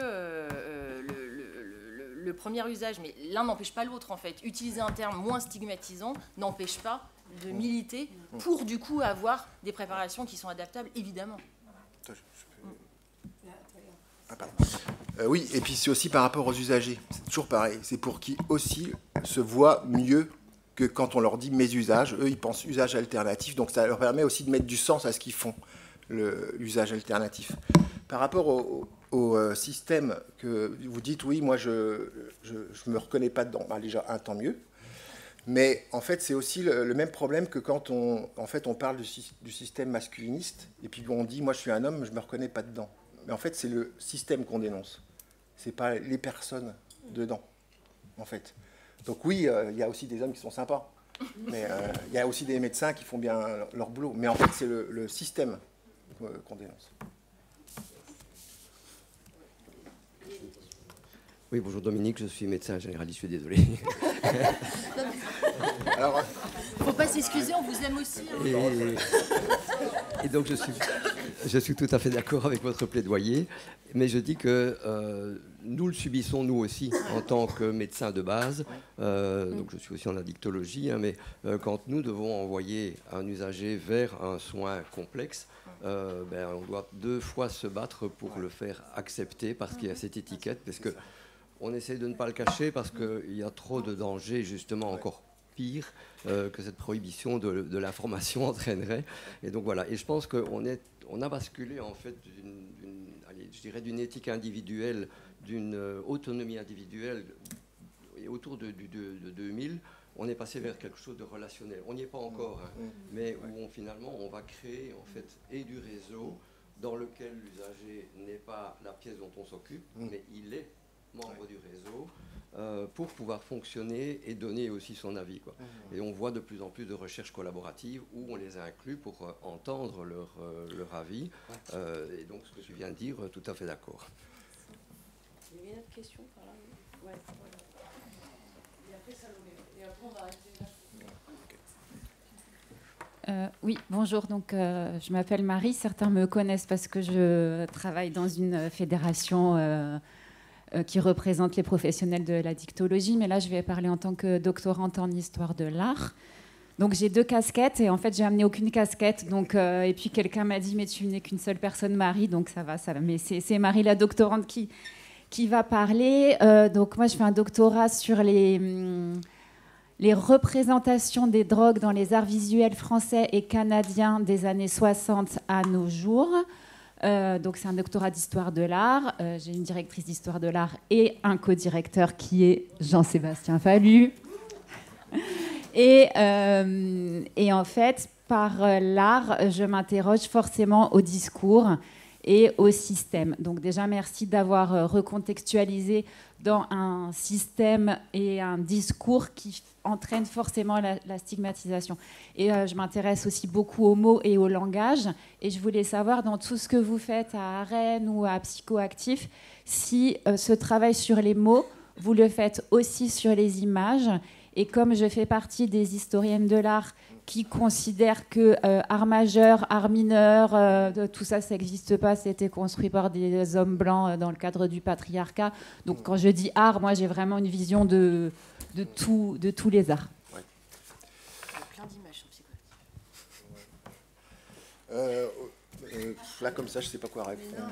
le premier usage, mais l'un n'empêche pas l'autre en fait. Utiliser un terme moins stigmatisant n'empêche pas de militer pour du coup avoir des préparations qui sont adaptables, évidemment. Oui, et puis c'est aussi par rapport aux usagers. C'est toujours pareil. C'est pour qui aussi se voient mieux que quand on leur dit mes usages. Eux, ils pensent usage alternatif. Donc ça leur permet aussi de mettre du sens à ce qu'ils font, l'usage alternatif. Par rapport au système que vous dites, oui, moi je me reconnais pas dedans. Déjà, tant mieux. Mais en fait, c'est aussi le même problème que quand on parle du système masculiniste, et puis on dit, moi je suis un homme, je ne me reconnais pas dedans. Mais en fait, c'est le système qu'on dénonce. Ce n'est pas les personnes dedans, en fait. Donc oui, il y a aussi des hommes qui sont sympas, mais il y a aussi des médecins qui font bien leur boulot. Mais en fait, c'est le système qu'on dénonce. Oui, bonjour Dominique, je suis médecin généraliste, je suis désolé. Alors, faut pas s'excuser, on vous aime aussi. Hein. Et donc je suis tout à fait d'accord avec votre plaidoyer, mais je dis que nous le subissons nous aussi en tant que médecins de base. Donc je suis aussi en addictologie, mais quand nous devons envoyer un usager vers un soin complexe, on doit 2 fois se battre pour le faire accepter parce qu'il y a cette étiquette, parce que on essaie de ne pas le cacher parce qu'il y a trop de dangers, justement encore pire que cette prohibition de l'information entraînerait. Et donc voilà. Et je pense qu'on a basculé en fait d'une éthique individuelle, d'une autonomie individuelle. Et autour de 2000, on est passé vers quelque chose de relationnel. On n'y est pas encore, hein, mais où finalement on va créer en fait et du réseau dans lequel l'usager n'est pas la pièce dont on s'occupe, mais il est membre du réseau pour pouvoir fonctionner et donner aussi son avis, quoi. Et on voit de plus en plus de recherches collaboratives où on les inclut pour entendre leur avis. Et donc ce que tu viens de dire, tout à fait d'accord. Il y avait une autre question par là. Ouais. Et après Salomé. Et après on va arrêter là. Oui, bonjour. Donc, je m'appelle Marie. Certains me connaissent parce que je travaille dans une fédération qui représente les professionnels de la dictologie. Mais là, je vais parler en tant que doctorante en histoire de l'art. Donc, j'ai 2 casquettes et en fait, j'ai amené aucune casquette. Donc, et puis, quelqu'un m'a dit, mais tu n'es qu'une seule personne, Marie. Donc, ça va. Mais c'est Marie, la doctorante, qui va parler. Donc, moi, je fais un doctorat sur les représentations des drogues dans les arts visuels français et canadiens des années 60 à nos jours. Donc c'est un doctorat d'histoire de l'art. J'ai une directrice d'histoire de l'art et un co-directeur qui est Jean-Sébastien Fallu. Et en fait, par l'art, je m'interroge forcément au discours et au système. Donc déjà, merci d'avoir recontextualisé dans un système et un discours qui entraîne forcément la stigmatisation. Et je m'intéresse aussi beaucoup aux mots et au langage. Et je voulais savoir, dans tout ce que vous faites à Arène ou à Psychoactif, si ce travail sur les mots, vous le faites aussi sur les images. Et comme je fais partie des historiennes de l'art qui considèrent que art majeur, art mineur, tout ça, ça n'existe pas, c'était construit par des hommes blancs dans le cadre du patriarcat. Donc quand je dis art, moi j'ai vraiment une vision de tous les arts. Ouais. Il y a plein d'images sur Psychoactif. Là, comme ça, je ne sais pas quoi répondre.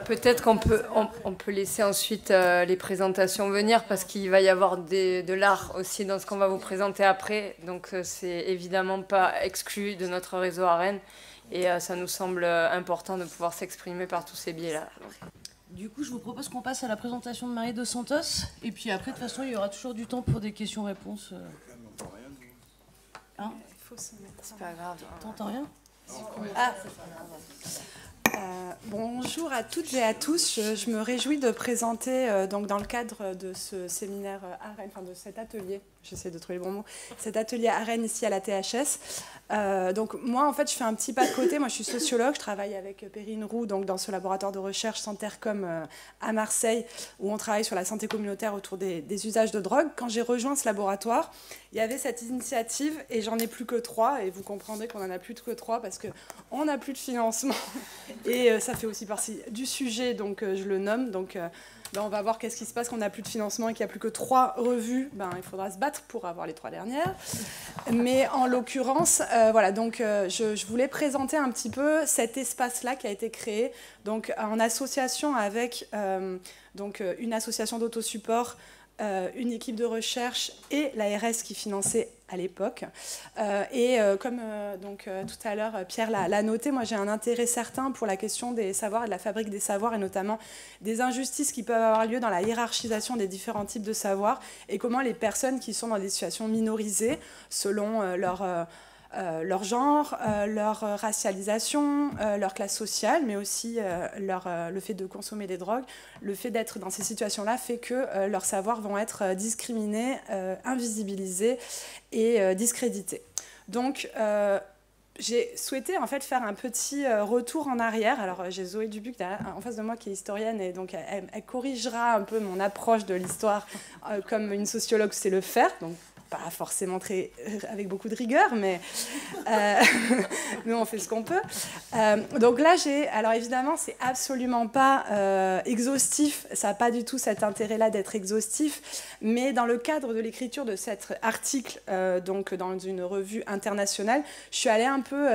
Peut-être qu'on peut laisser ensuite les présentations venir parce qu'il va y avoir de l'art aussi dans ce qu'on va vous présenter après. Donc, c'est évidemment pas exclu de notre réseau Arène. Et ça nous semble important de pouvoir s'exprimer par tous ces biais-là. Du coup, je vous propose qu'on passe à la présentation de Marie Dos Santos. Et puis après, de toute façon, il y aura toujours du temps pour des questions-réponses. Hein ? C'est pas grave. T'entends rien ? Ah. Bonjour à toutes et à tous. Je me réjouis de présenter donc dans le cadre de ce séminaire Arène, enfin de cet atelier, j'essaie de trouver le bon mot, cet atelier Arène ici à la THS. Donc moi en fait je fais un petit pas de côté, moi je suis sociologue, je travaille avec Perrine Roux donc dans ce laboratoire de recherche Santercom à Marseille où on travaille sur la santé communautaire autour des usages de drogue. Quand j'ai rejoint ce laboratoire, il y avait cette initiative et j'en ai plus que 3 et vous comprendrez qu'on en a plus que 3 parce qu'on n'a plus de financement et ça fait aussi partie du sujet donc je le nomme donc on va voir qu'est-ce qui se passe quand on n'a plus de financement et qu'il n'y a plus que 3 revues. Il faudra se battre pour avoir les 3 dernières. Mais en l'occurrence, voilà, donc je voulais présenter un petit peu cet espace-là qui a été créé donc, en association avec donc, une association d'autosupport, une équipe de recherche et l'ARS qui finançait à l'époque. Comme tout à l'heure Pierre l'a noté, moi j'ai un intérêt certain pour la question des savoirs et de la fabrique des savoirs et notamment des injustices qui peuvent avoir lieu dans la hiérarchisation des différents types de savoirs et comment les personnes qui sont dans des situations minorisées selon leur genre, leur racialisation, leur classe sociale, mais aussi le fait de consommer des drogues, le fait d'être dans ces situations-là fait que leurs savoirs vont être discriminés, invisibilisés et discrédités. Donc, j'ai souhaité en fait faire un petit retour en arrière. Alors j'ai Zoé Dubuc en face de moi qui est historienne et donc elle corrigera un peu mon approche de l'histoire comme une sociologue sait le faire. Donc, pas forcément avec beaucoup de rigueur, mais nous on fait ce qu'on peut. Donc là, alors évidemment, c'est absolument pas exhaustif, ça n'a pas du tout cet intérêt-là d'être exhaustif, mais dans le cadre de l'écriture de cet article, donc dans une revue internationale, je suis allée un peu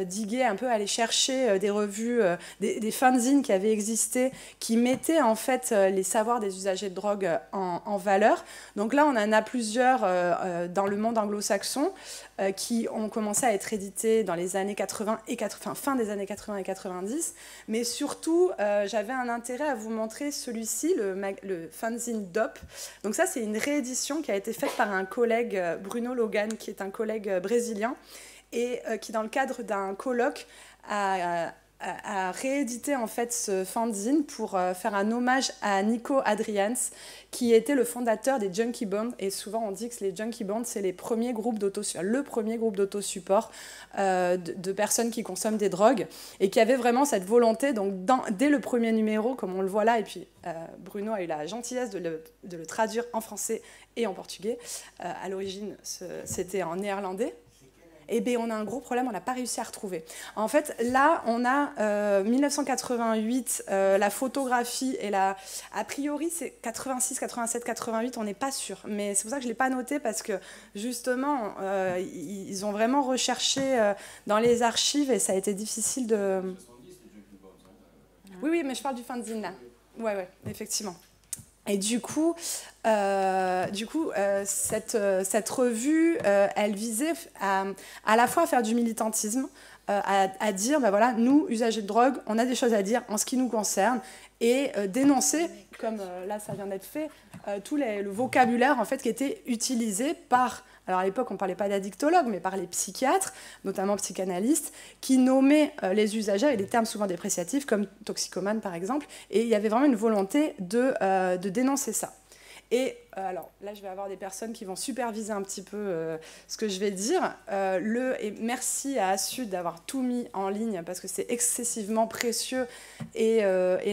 diguer, un peu aller chercher des revues, des fanzines qui avaient existé, qui mettaient en fait les savoirs des usagers de drogue en valeur. Donc là, on en a plusieurs dans le monde anglo-saxon qui ont commencé à être édités dans les années 80 et fin des années 80 et 90. Mais surtout, j'avais un intérêt à vous montrer celui-ci, le fanzine DOP. Donc ça, c'est une réédition qui a été faite par un collègue, Bruno Logan, qui est un collègue brésilien, et qui, dans le cadre d'un colloque, a réédité en fait ce fanzine pour faire un hommage à Nico Adrians, qui était le fondateur des Junkie Band. Et souvent on dit que les Junkie Band, c'est le premier groupe d'autosupport de personnes qui consomment des drogues, et qui avait vraiment cette volonté, donc dès le premier numéro, comme on le voit là, et puis Bruno a eu la gentillesse de le traduire en français et en portugais. À l'origine, c'était en néerlandais. Eh bien, on a un gros problème, on n'a pas réussi à retrouver. En fait, là, on a 1988, la photographie, et a priori, c'est 86, 87, 88, on n'est pas sûr. Mais c'est pour ça que je ne l'ai pas noté, parce que, justement, ils ont vraiment recherché dans les archives, et ça a été difficile de... Oui, mais je parle du fanzine, là. Oui, effectivement. Et du coup, cette revue, elle visait à la fois à faire du militantisme, à dire, ben voilà, nous, usagers de drogue, on a des choses à dire en ce qui nous concerne, et dénoncer, comme là ça vient d'être fait, tout le vocabulaire en fait, qui était utilisé par... Alors à l'époque, on ne parlait pas d'addictologues, mais par les psychiatres, notamment psychanalystes, qui nommaient les usagers avec des termes souvent dépréciatifs, comme toxicomane par exemple, et il y avait vraiment une volonté de dénoncer ça. Et alors là, je vais avoir des personnes qui vont superviser un petit peu ce que je vais dire. Et merci à Assud d'avoir tout mis en ligne, parce que c'est excessivement précieux. Et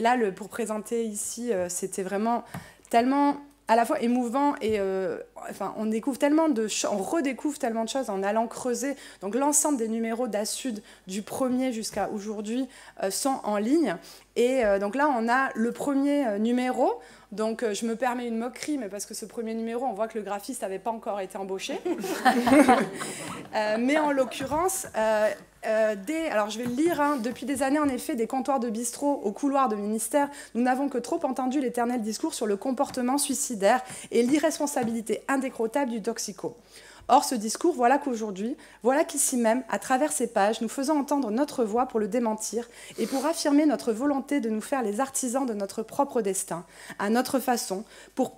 là, pour présenter ici, c'était vraiment tellement... à la fois émouvant, et on redécouvre tellement de choses en allant creuser. Donc l'ensemble des numéros d'Assud, du premier jusqu'à aujourd'hui, sont en ligne. Et donc là, on a le premier numéro. Donc je me permets une moquerie, mais parce que ce premier numéro, on voit que le graphiste n'avait pas encore été embauché. Mais en l'occurrence... alors je vais le lire, hein. Depuis des années, en effet, des comptoirs de bistrot aux couloirs de ministères, nous n'avons que trop entendu l'éternel discours sur le comportement suicidaire et l'irresponsabilité indécrottable du toxico. Or, ce discours, voilà qu'aujourd'hui, voilà qu'ici même, à travers ces pages, nous faisons entendre notre voix pour le démentir et pour affirmer notre volonté de nous faire les artisans de notre propre destin, à notre façon, pour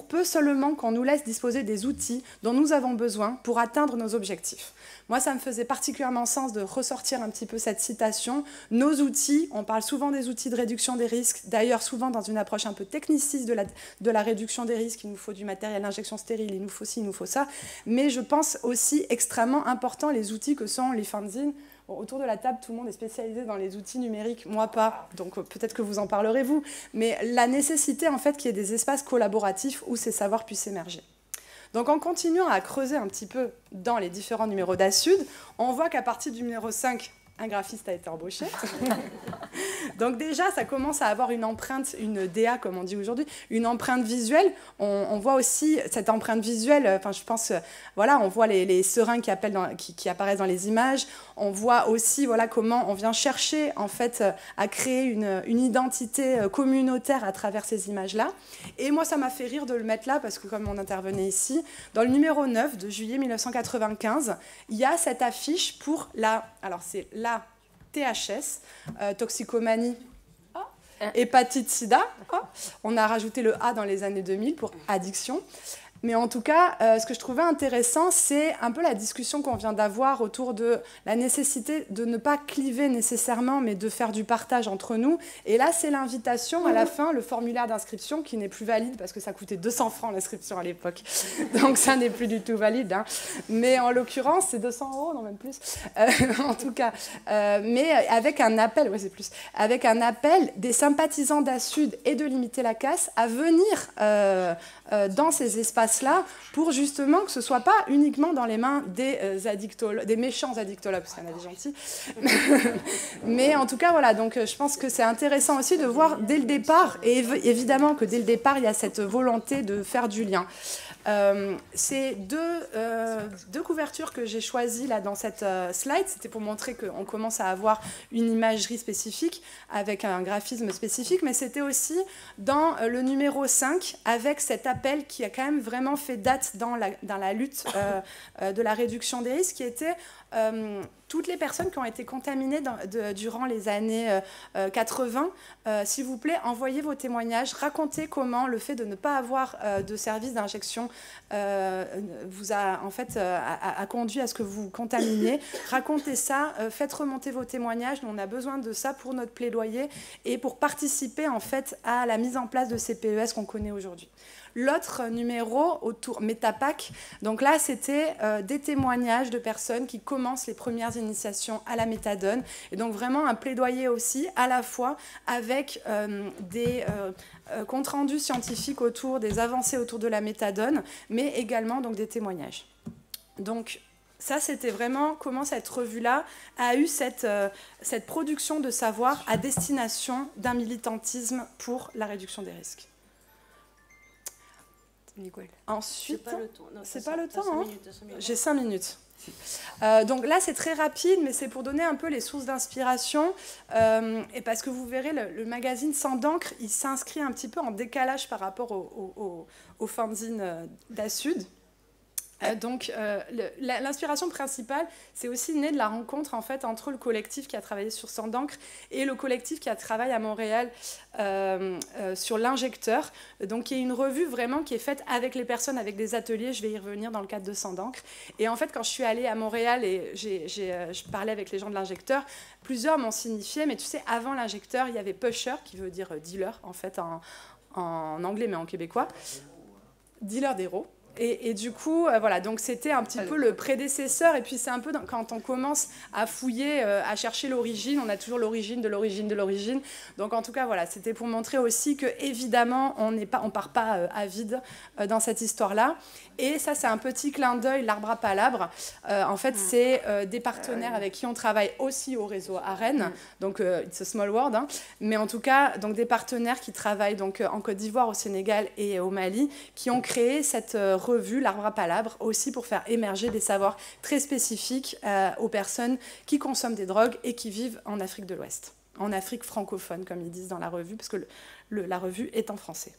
peu seulement qu'on nous laisse disposer des outils dont nous avons besoin pour atteindre nos objectifs. Moi, ça me faisait particulièrement sens de ressortir un petit peu cette citation. Nos outils, on parle souvent des outils de réduction des risques, d'ailleurs souvent dans une approche un peu techniciste de la réduction des risques. Il nous faut du matériel d'injection stérile, il nous faut ci, il nous faut ça. Mais je pense aussi extrêmement important les outils que sont les fanzines. Bon, autour de la table, tout le monde est spécialisé dans les outils numériques, moi pas, donc peut-être que vous en parlerez vous, mais la nécessité en fait qu'il y ait des espaces collaboratifs où ces savoirs puissent émerger. Donc en continuant à creuser un petit peu dans les différents numéros d'Assud, on voit qu'à partir du numéro 5, un graphiste a été embauché. Donc déjà, ça commence à avoir une empreinte, une DA, comme on dit aujourd'hui, une empreinte visuelle. On voit aussi cette empreinte visuelle, enfin, je pense, voilà, on voit les seringues qui apparaissent dans les images. On voit aussi voilà, comment on vient chercher en fait, à créer une identité communautaire à travers ces images-là. Et moi, ça m'a fait rire de le mettre là, parce que comme on intervenait ici, dans le numéro 9 de juillet 1995, il y a cette affiche pour alors c'est la THS, toxicomanie, hépatite sida. On a rajouté le A dans les années 2000 pour addiction. Mais en tout cas, ce que je trouvais intéressant, c'est un peu la discussion qu'on vient d'avoir autour de la nécessité de ne pas cliver nécessairement, mais de faire du partage entre nous. Et là, c'est l'invitation à la fin, le formulaire d'inscription qui n'est plus valide parce que ça coûtait 200 francs l'inscription à l'époque. Donc ça n'est plus du tout valide. Hein. Mais en l'occurrence, c'est 200 €, non même plus. En tout cas, mais avec un appel, oui c'est plus, avec un appel des sympathisants d'Assud et de Limiter la casse à venir dans ces espaces-là pour justement que ce ne soit pas uniquement dans les mains des méchants addictologues, parce qu'il y en a des gentils. Mais en tout cas, voilà, donc je pense que c'est intéressant aussi de voir dès le départ, et évidemment que dès le départ, il y a cette volonté de faire du lien. C'est deux couvertures que j'ai choisies là, dans cette slide. C'était pour montrer qu'on commence à avoir une imagerie spécifique avec un graphisme spécifique, mais c'était aussi dans le numéro 5 avec cet appel qui a quand même vraiment fait date dans la lutte de la réduction des risques, qui était toutes les personnes qui ont été contaminées durant les années 80, s'il vous plaît, envoyez vos témoignages, racontez comment le fait de ne pas avoir de service d'injection vous a en fait a conduit à ce que vous vous contaminiez. Racontez ça, faites remonter vos témoignages. Nous, on a besoin de ça pour notre plaidoyer et pour participer en fait à la mise en place de ces PES qu'on connaît aujourd'hui. L'autre numéro autour Métapac, donc là c'était des témoignages de personnes qui commencent les premières initiations à la méthadone, et donc vraiment un plaidoyer aussi à la fois avec des comptes rendus scientifiques autour des avancées autour de la méthadone, mais également donc des témoignages. Donc ça, c'était vraiment comment cette revue-là a eu cette production de savoir à destination d'un militantisme pour la réduction des risques. Nicole. Ensuite, c'est pas le temps. Hein. J'ai 5 minutes. Donc là, c'est très rapide, mais c'est pour donner un peu les sources d'inspiration. Et parce que vous verrez, le magazine Sang d'encre, il s'inscrit un petit peu en décalage par rapport au fanzine d'Asud. Donc l'inspiration principale, c'est aussi né de la rencontre en fait entre le collectif qui a travaillé sur Sang d'encre et le collectif qui a travaillé à Montréal sur l'injecteur. Donc qui est une revue vraiment qui est faite avec les personnes, avec des ateliers. Je vais y revenir dans le cadre de Sang d'encre. Et en fait, quand je suis allée à Montréal et je parlais avec les gens de l'injecteur, plusieurs m'ont signifié, mais tu sais, avant l'injecteur, il y avait pusher, qui veut dire dealer en fait en anglais mais en québécois, dealer d'héros. Et du coup, voilà, donc c'était un petit peu le prédécesseur. Et puis c'est un peu quand on commence à fouiller, à chercher l'origine, on a toujours l'origine de l'origine de l'origine. Donc en tout cas, voilà, c'était pour montrer aussi que évidemment, on part pas à vide dans cette histoire-là. Et ça, c'est un petit clin d'œil, l'arbre à palabre. En fait, c'est des partenaires avec qui on travaille aussi au réseau AREN. Donc, it's a small world. Hein. Mais en tout cas, donc, des partenaires qui travaillent donc, en Côte d'Ivoire, au Sénégal et au Mali, qui ont créé cette revue, l'arbre à palabre, aussi pour faire émerger des savoirs très spécifiques aux personnes qui consomment des drogues et qui vivent en Afrique de l'Ouest. En Afrique francophone, comme ils disent dans la revue, parce que la revue est en français.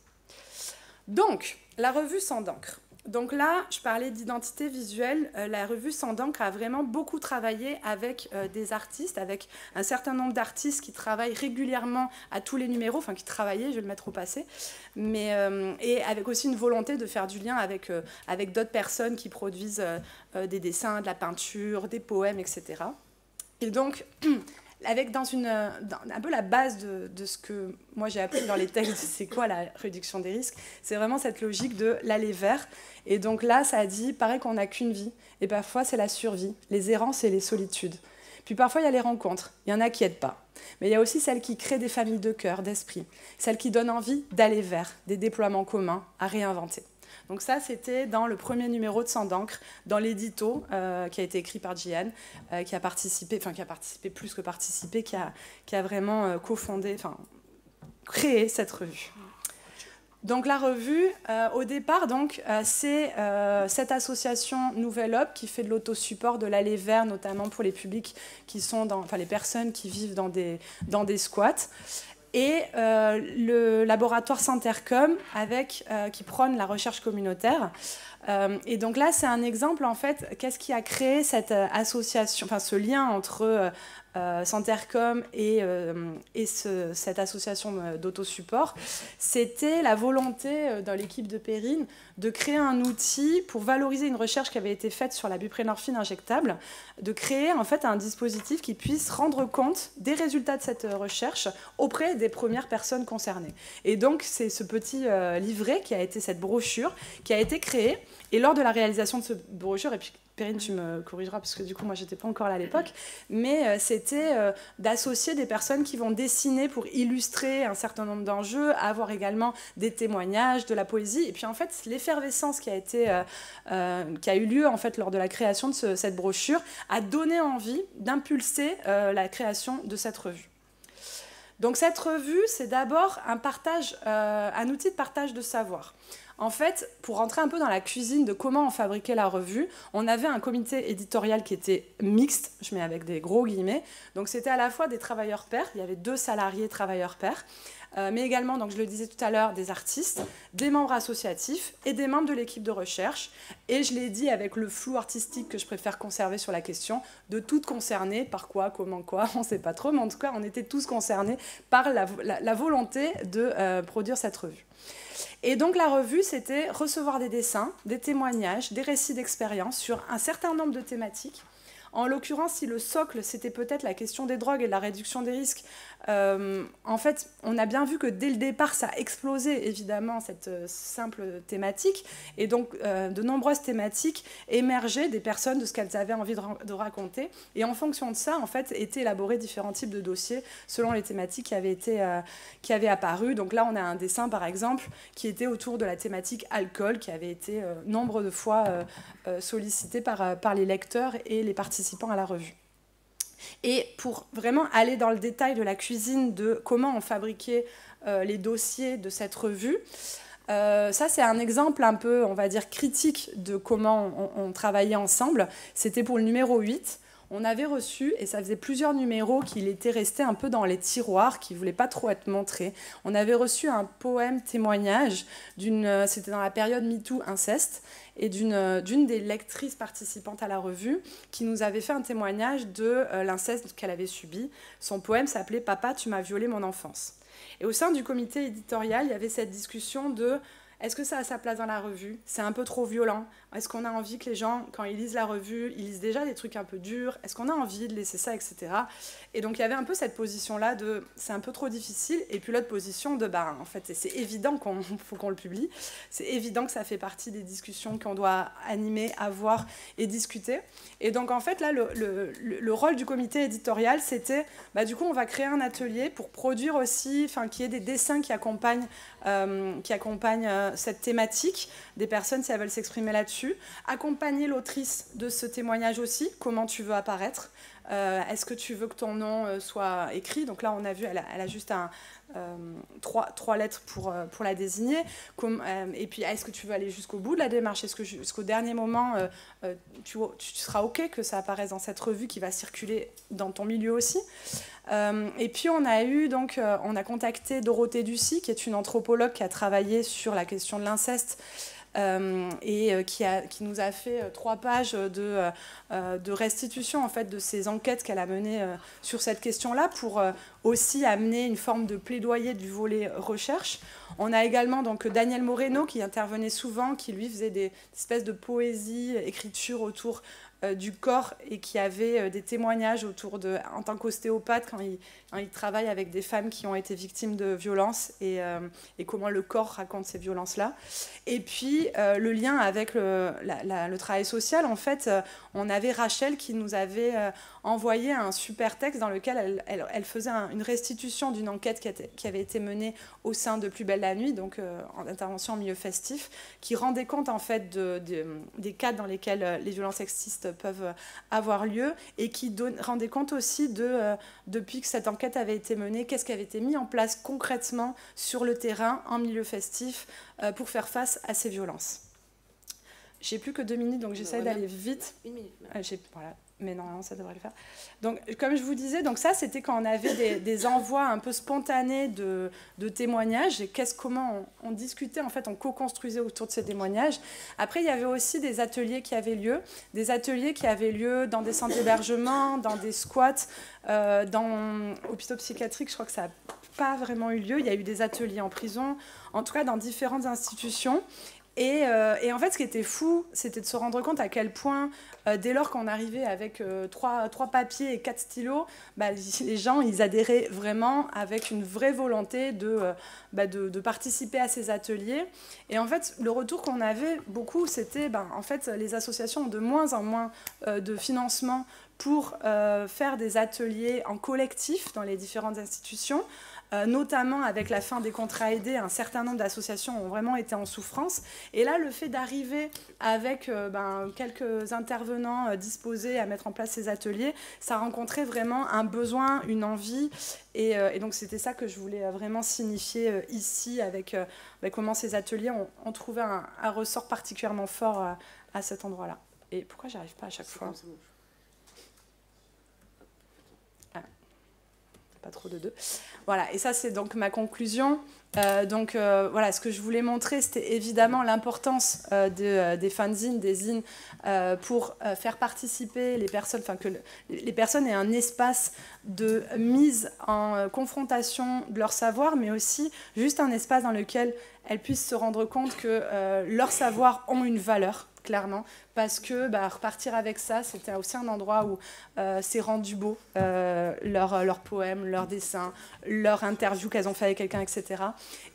Donc, la revue Sang d'encre. Donc là, je parlais d'identité visuelle. La revue Sang d'encre a vraiment beaucoup travaillé avec des artistes, avec un certain nombre d'artistes qui travaillent régulièrement à tous les numéros, enfin qui travaillaient, je vais le mettre au passé, mais, et avec aussi une volonté de faire du lien avec d'autres personnes qui produisent des dessins, de la peinture, des poèmes, etc. Et donc, avec un peu la base de ce que moi j'ai appris dans les textes, c'est quoi la réduction des risques, c'est vraiment cette logique de l'aller vers. Et donc là, ça dit, pareil qu'on n'a qu'une vie, et parfois c'est la survie, les errances et les solitudes. Puis parfois il y a les rencontres, il y en a qui n'aident pas. Mais il y a aussi celles qui créent des familles de cœur, d'esprit, celles qui donnent envie d'aller vers des déploiements communs à réinventer. Donc ça, c'était dans le premier numéro de Sang d'encre, dans l'édito qui a été écrit par Jian, qui a participé plus que participé, qui a vraiment cofondé, enfin créé cette revue. Donc la revue, au départ, donc, c'est cette association Nouvelle Up qui fait de l'autosupport, de l'aller vers, notamment pour les publics qui sont les personnes qui vivent dans des squats. Et le laboratoire Centercom qui prône la recherche communautaire. Et donc là, c'est un exemple, en fait, qu'est-ce qui a créé cette association, enfin ce lien entre Centercom et cette association d'autosupport. C'était la volonté dans l'équipe de Perrine de créer un outil pour valoriser une recherche qui avait été faite sur la buprenorphine injectable, de créer en fait un dispositif qui puisse rendre compte des résultats de cette recherche auprès des premières personnes concernées. Et donc, c'est ce petit livret qui a été cette brochure qui a été créée. Et lors de la réalisation de cette brochure, et puis Perrine, tu me corrigeras parce que du coup, moi, j'étais pas encore là à l'époque, mais c'était d'associer des personnes qui vont dessiner pour illustrer un certain nombre d'enjeux, avoir également des témoignages, de la poésie. Et puis, en fait, l'effervescence qui a eu lieu en fait, lors de la création de cette brochure a donné envie d'impulser la création de cette revue. Donc, cette revue, c'est d'abord un outil de partage de savoir. En fait, pour rentrer un peu dans la cuisine de comment on fabriquait la revue, on avait un comité éditorial qui était mixte, je mets avec des gros guillemets. Donc c'était à la fois des travailleurs pairs, il y avait 2 salariés travailleurs pairs, mais également, donc je le disais tout à l'heure, des artistes, des membres associatifs et des membres de l'équipe de recherche. Et je l'ai dit avec le flou artistique que je préfère conserver sur la question, de toutes concernées, par quoi, comment, quoi, on ne sait pas trop, mais en tout cas, on était tous concernés par la volonté de produire cette revue. Et donc la revue, c'était recevoir des dessins, des témoignages, des récits d'expérience sur un certain nombre de thématiques. En l'occurrence, si le socle, c'était peut-être la question des drogues et de la réduction des risques, en fait, on a bien vu que dès le départ, ça a explosé, évidemment, cette simple thématique. Et donc, de nombreuses thématiques émergeaient des personnes de ce qu'elles avaient envie de raconter. Et en fonction de ça, en fait, étaient élaborés différents types de dossiers selon les thématiques qui avaient apparu. Donc là, on a un dessin, par exemple, qui était autour de la thématique alcool, qui avait été nombre de fois sollicité par les lecteurs et les participants à la revue. Et pour vraiment aller dans le détail de la cuisine, de comment on fabriquait les dossiers de cette revue, ça c'est un exemple un peu, on va dire, critique de comment on travaillait ensemble. C'était pour le numéro 8. On avait reçu, et ça faisait plusieurs numéros qu'il était resté un peu dans les tiroirs, qui ne voulaient pas trop être montrés. On avait reçu un poème témoignage, c'était dans la période MeToo inceste, et d'une des lectrices participantes à la revue, qui nous avait fait un témoignage de l'inceste qu'elle avait subi. Son poème s'appelait « Papa, tu m'as violé mon enfance ». Et au sein du comité éditorial, il y avait cette discussion de « Est-ce que ça a sa place dans la revue ? C'est un peu trop violent. Est-ce qu'on a envie que les gens, quand ils lisent la revue, ils lisent déjà des trucs un peu durs ? Est-ce qu'on a envie de laisser ça, etc. » Et donc, il y avait un peu cette position-là de « c'est un peu trop difficile », et puis l'autre position de « en fait, c'est évident faut qu'on le publie. C'est évident que ça fait partie des discussions qu'on doit animer, avoir et discuter. » Et donc, en fait, là, le rôle du comité éditorial, c'était du coup, on va créer un atelier pour produire aussi, qu'il y ait des dessins qui accompagnent cette thématique, des personnes si elles veulent s'exprimer là-dessus, accompagner l'autrice de ce témoignage aussi, comment tu veux apparaître, est-ce que tu veux que ton nom soit écrit, donc là on a vu, elle a juste trois lettres pour la désigner, et puis est-ce que tu veux aller jusqu'au bout de la démarche, est-ce que jusqu'au dernier moment tu seras ok que ça apparaisse dans cette revue qui va circuler dans ton milieu aussi. Et puis on a contacté Dorothée Ducy, qui est une anthropologue qui a travaillé sur la question de l'inceste et qui nous a fait 3 pages de restitution en fait, de ces enquêtes qu'elle a menées sur cette question-là pour aussi amener une forme de plaidoyer du volet recherche. On a également donc Daniel Moreno qui intervenait souvent, qui lui faisait des espèces de poésie, écriture autour du corps et qui avait des témoignages autour en tant qu'ostéopathe quand il travaille avec des femmes qui ont été victimes de violences et comment le corps raconte ces violences-là. Et puis le lien avec le travail social, en fait, on avait Rachel qui nous avait envoyé un super texte dans lequel elle faisait une restitution d'une enquête qui avait été menée au sein de Plus belle la nuit, donc en intervention en milieu festif, qui rendait compte en fait des cas dans lesquels les violences sexistes peuvent avoir lieu et qui rendait compte aussi depuis que cette enquête avait été menée, qu'est-ce qui avait été mis en place concrètement sur le terrain en milieu festif pour faire face à ces violences. J'ai plus que 2 minutes, donc j'essaie d'aller vite. 1 minute. Voilà. Mais normalement, ça devrait le faire. Donc, comme je vous disais, donc ça, c'était quand on avait des envois un peu spontanés de témoignages et comment on discutait, en fait, on co-construisait autour de ces témoignages. Après, il y avait aussi des ateliers qui avaient lieu dans des centres d'hébergement, dans des squats, dans hôpitaux psychiatriques. Je crois que ça n'a pas vraiment eu lieu. Il y a eu des ateliers en prison, en tout cas dans différentes institutions. Et en fait, ce qui était fou, c'était de se rendre compte à quel point, dès lors qu'on arrivait avec 3 papiers et 4 stylos, les gens, ils adhéraient vraiment avec une vraie volonté de participer à ces ateliers. Et en fait, le retour qu'on avait beaucoup, c'était, en fait, les associations ont de moins en moins de financement pour faire des ateliers en collectif dans les différentes institutions. notamment avec la fin des contrats aidés, un certain nombre d'associations ont vraiment été en souffrance. Et là, le fait d'arriver avec quelques intervenants disposés à mettre en place ces ateliers, ça a rencontré vraiment un besoin, une envie. Et donc, c'était ça que je voulais vraiment signifier ici, avec comment ces ateliers ont trouvé un ressort particulièrement fort à cet endroit-là. Et pourquoi j'arrive pas à chaque fois ? Pas trop de deux. Voilà, et ça c'est donc ma conclusion. Voilà, ce que je voulais montrer, c'était évidemment l'importance des fanzines, des zines, pour faire participer les personnes, que les personnes aient un espace de mise en confrontation de leur savoir, mais aussi juste un espace dans lequel elles puissent se rendre compte que leurs savoirs ont une valeur, clairement, parce que repartir avec ça, c'était aussi un endroit où c'est rendu beau, leurs poèmes, leurs dessins, leurs interviews qu'elles ont fait avec quelqu'un, etc.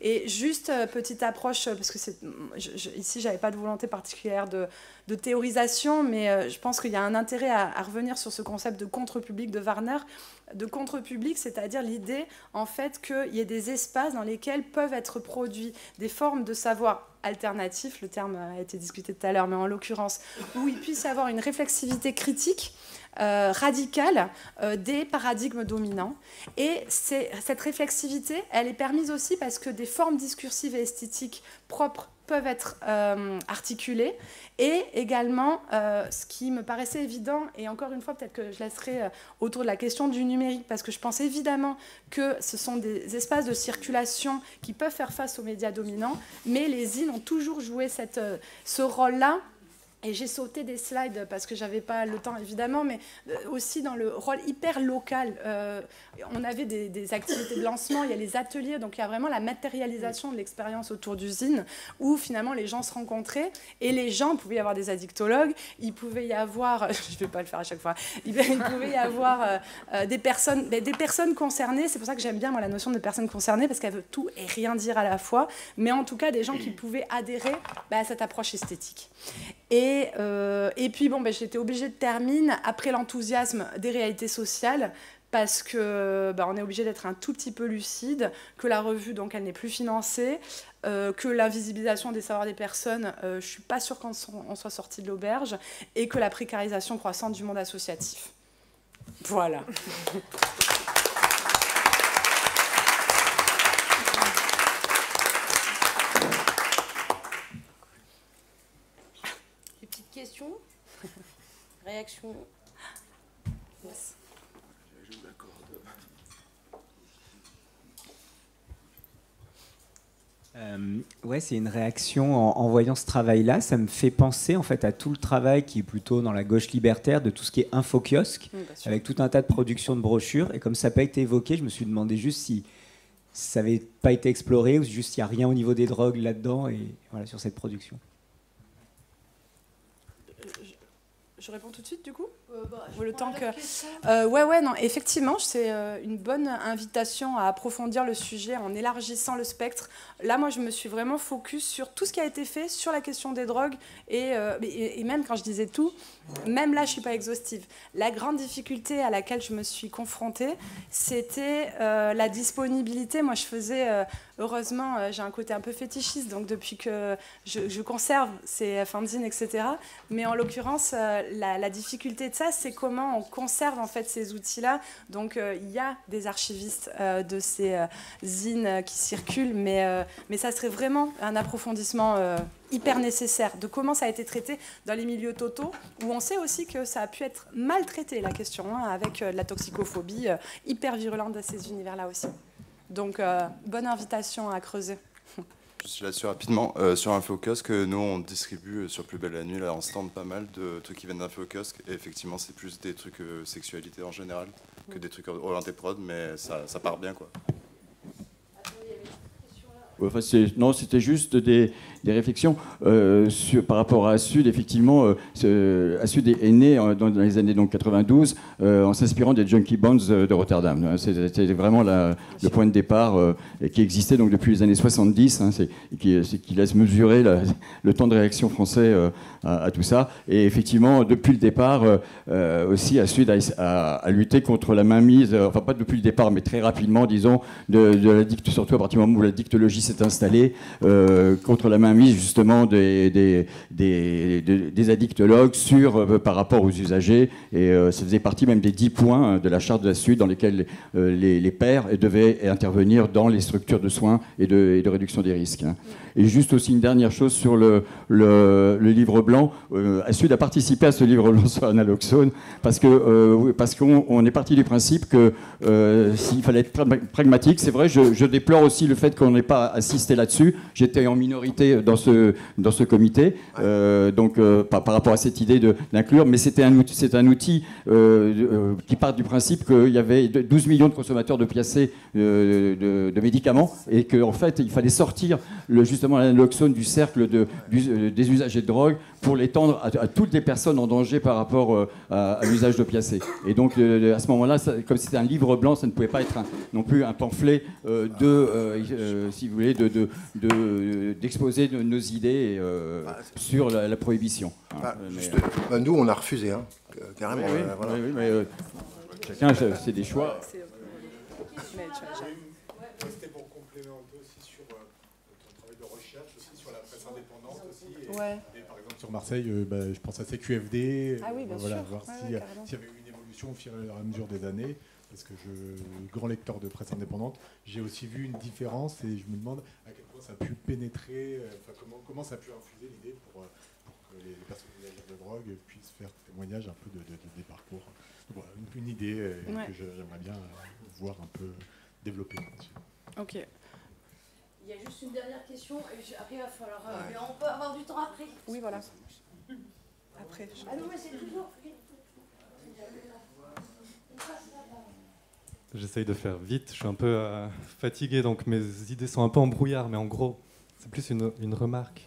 Et juste petite approche, parce que ici, j'avais pas de volonté particulière de théorisation, mais je pense qu'il y a un intérêt à revenir sur ce concept de contre-public de Warner, de contre-public, c'est-à-dire l'idée, en fait, qu'il y ait des espaces dans lesquels peuvent être produits des formes de savoir alternatifs, le terme a été discuté tout à l'heure, mais en l'occurrence, où il puisse y avoir une réflexivité critique radicale des paradigmes dominants. Et cette réflexivité, elle est permise aussi parce que des formes discursives et esthétiques propres peuvent être articulées, et également ce qui me paraissait évident, et encore une fois peut-être que je laisserai autour de la question du numérique, parce que je pense évidemment que ce sont des espaces de circulation qui peuvent faire face aux médias dominants, mais les zines ont toujours joué ce rôle-là. Et j'ai sauté des slides parce que j'avais pas le temps, évidemment, mais aussi dans le rôle hyper local. On avait des activités de lancement, il y a les ateliers, donc il y a vraiment la matérialisation de l'expérience autour d'usines, où finalement les gens se rencontraient, et les gens, il pouvait y avoir des addictologues, il pouvait y avoir, je ne vais pas le faire à chaque fois, il pouvait y avoir des personnes concernées. C'est pour ça que j'aime bien moi, la notion de personnes concernées, parce qu'elle veut tout et rien dire à la fois, mais en tout cas des gens qui pouvaient adhérer à cette approche esthétique. Et puis, j'étais obligée de terminer après l'enthousiasme des réalités sociales, parce que on est obligé d'être un tout petit peu lucide, que la revue, donc, elle n'est plus financée, que l'invisibilisation des savoirs des personnes, je ne suis pas sûre qu'on soit sorti de l'auberge, et que la précarisation croissante du monde associatif. Voilà. Questions, réactions. Yes. Ouais, c'est une réaction en voyant ce travail-là. Ça me fait penser en fait à tout le travail qui est plutôt dans la gauche libertaire, de tout ce qui est infokiosque, avec tout un tas de productions de brochures. Et comme ça n'a pas été évoqué, je me suis demandé juste si ça n'avait pas été exploré ou juste il n'y a rien au niveau des drogues là-dedans, et voilà, sur cette production. Je réponds tout de suite, du coup le temps que... non, effectivement, c'est une bonne invitation à approfondir le sujet en élargissant le spectre. Là, moi, je me suis vraiment focus sur tout ce qui a été fait sur la question des drogues, et même quand je disais tout, même là, je ne suis pas exhaustive. La grande difficulté à laquelle je me suis confrontée, c'était la disponibilité. Moi, je faisais... heureusement, j'ai un côté un peu fétichiste, donc depuis que je conserve ces fanzines, etc. Mais en l'occurrence, la difficulté de ça, c'est comment on conserve en fait ces outils-là. Donc, il y a des archivistes de ces zines qui circulent, mais ça serait vraiment un approfondissement hyper nécessaire de comment ça a été traité dans les milieux totaux, où on sait aussi que ça a pu être mal traité, la question, avec la toxicophobie hyper virulente de ces univers-là aussi. Donc, bonne invitation à creuser. Juste là-dessus rapidement, sur Infokiosque, nous on distribue sur Plus belle la nuit, là en stand, pas mal de trucs qui viennent d'Infokiosque, et effectivement c'est plus des trucs sexualité en général que des trucs orientés prod, mais ça part bien quoi. Ouais, enfin, non, c'était juste des des réflexions par rapport à Assud. Effectivement, Assud est né dans les années 92 en s'inspirant des Junkie Bonds de Rotterdam. C'était vraiment le point de départ qui existait donc depuis les années 70, qui laisse mesurer le temps de réaction français à tout ça. Et effectivement, depuis le départ, aussi Assud a lutté contre la mainmise, enfin pas depuis le départ, mais très rapidement, disons, de la dicte, surtout à partir du moment où la dictologie s'est installée, contre la mainmise justement des addictologues par rapport aux usagers. Et ça faisait partie même des 10 points de la charte de Assud dans lesquels les pairs devaient intervenir dans les structures de soins et de réduction des risques. Et juste aussi une dernière chose sur le livre blanc. Assud a participé à ce livre blanc sur l'analoxone parce qu'on est parti du principe que s'il fallait être pragmatique, c'est vrai, je déplore aussi le fait qu'on n'ait pas assisté là-dessus. J'étais en minorité dans ce comité, donc par rapport à cette idée d'inclure, mais c'est un outil qui part du principe qu'il y avait 12 millions de consommateurs d'opiacés de médicaments et qu'en fait il fallait sortir justement l'analoxone du cercle des usagers de drogue pour l'étendre à toutes les personnes en danger par rapport à l'usage d'opiacés. Et donc à ce moment-là, comme c'était un livre blanc, ça ne pouvait pas être non plus un pamphlet si vous voulez, d'exposer nos idées sur la prohibition. Nous, on a refusé, carrément. Oui, voilà. oui, mais chacun, c'est des choix. C'était pour compléter un peu aussi sur ton travail de recherche, aussi sur la presse indépendante aussi. Ouais. Et par exemple sur Marseille, je pense à CQFD. Ah oui, bien voilà, sûr. Voir s'il y avait eu une évolution au fur et à mesure des années. Parce que grand lecteur de presse indépendante, j'ai aussi vu une différence et je me demande à quel point ça a pu pénétrer, comment ça a pu infuser l'idée pour que les personnes usagères de drogue puissent faire témoignage un peu des parcours. Donc, voilà, une idée que j'aimerais bien voir un peu développer là-dessus. Ok. Il y a juste une dernière question et après il va falloir... mais on peut avoir du temps après. Oui, voilà. Après. Ah non, mais c'est toujours... J'essaye de faire vite, je suis un peu fatigué, donc mes idées sont un peu en brouillard, mais en gros, c'est plus une remarque.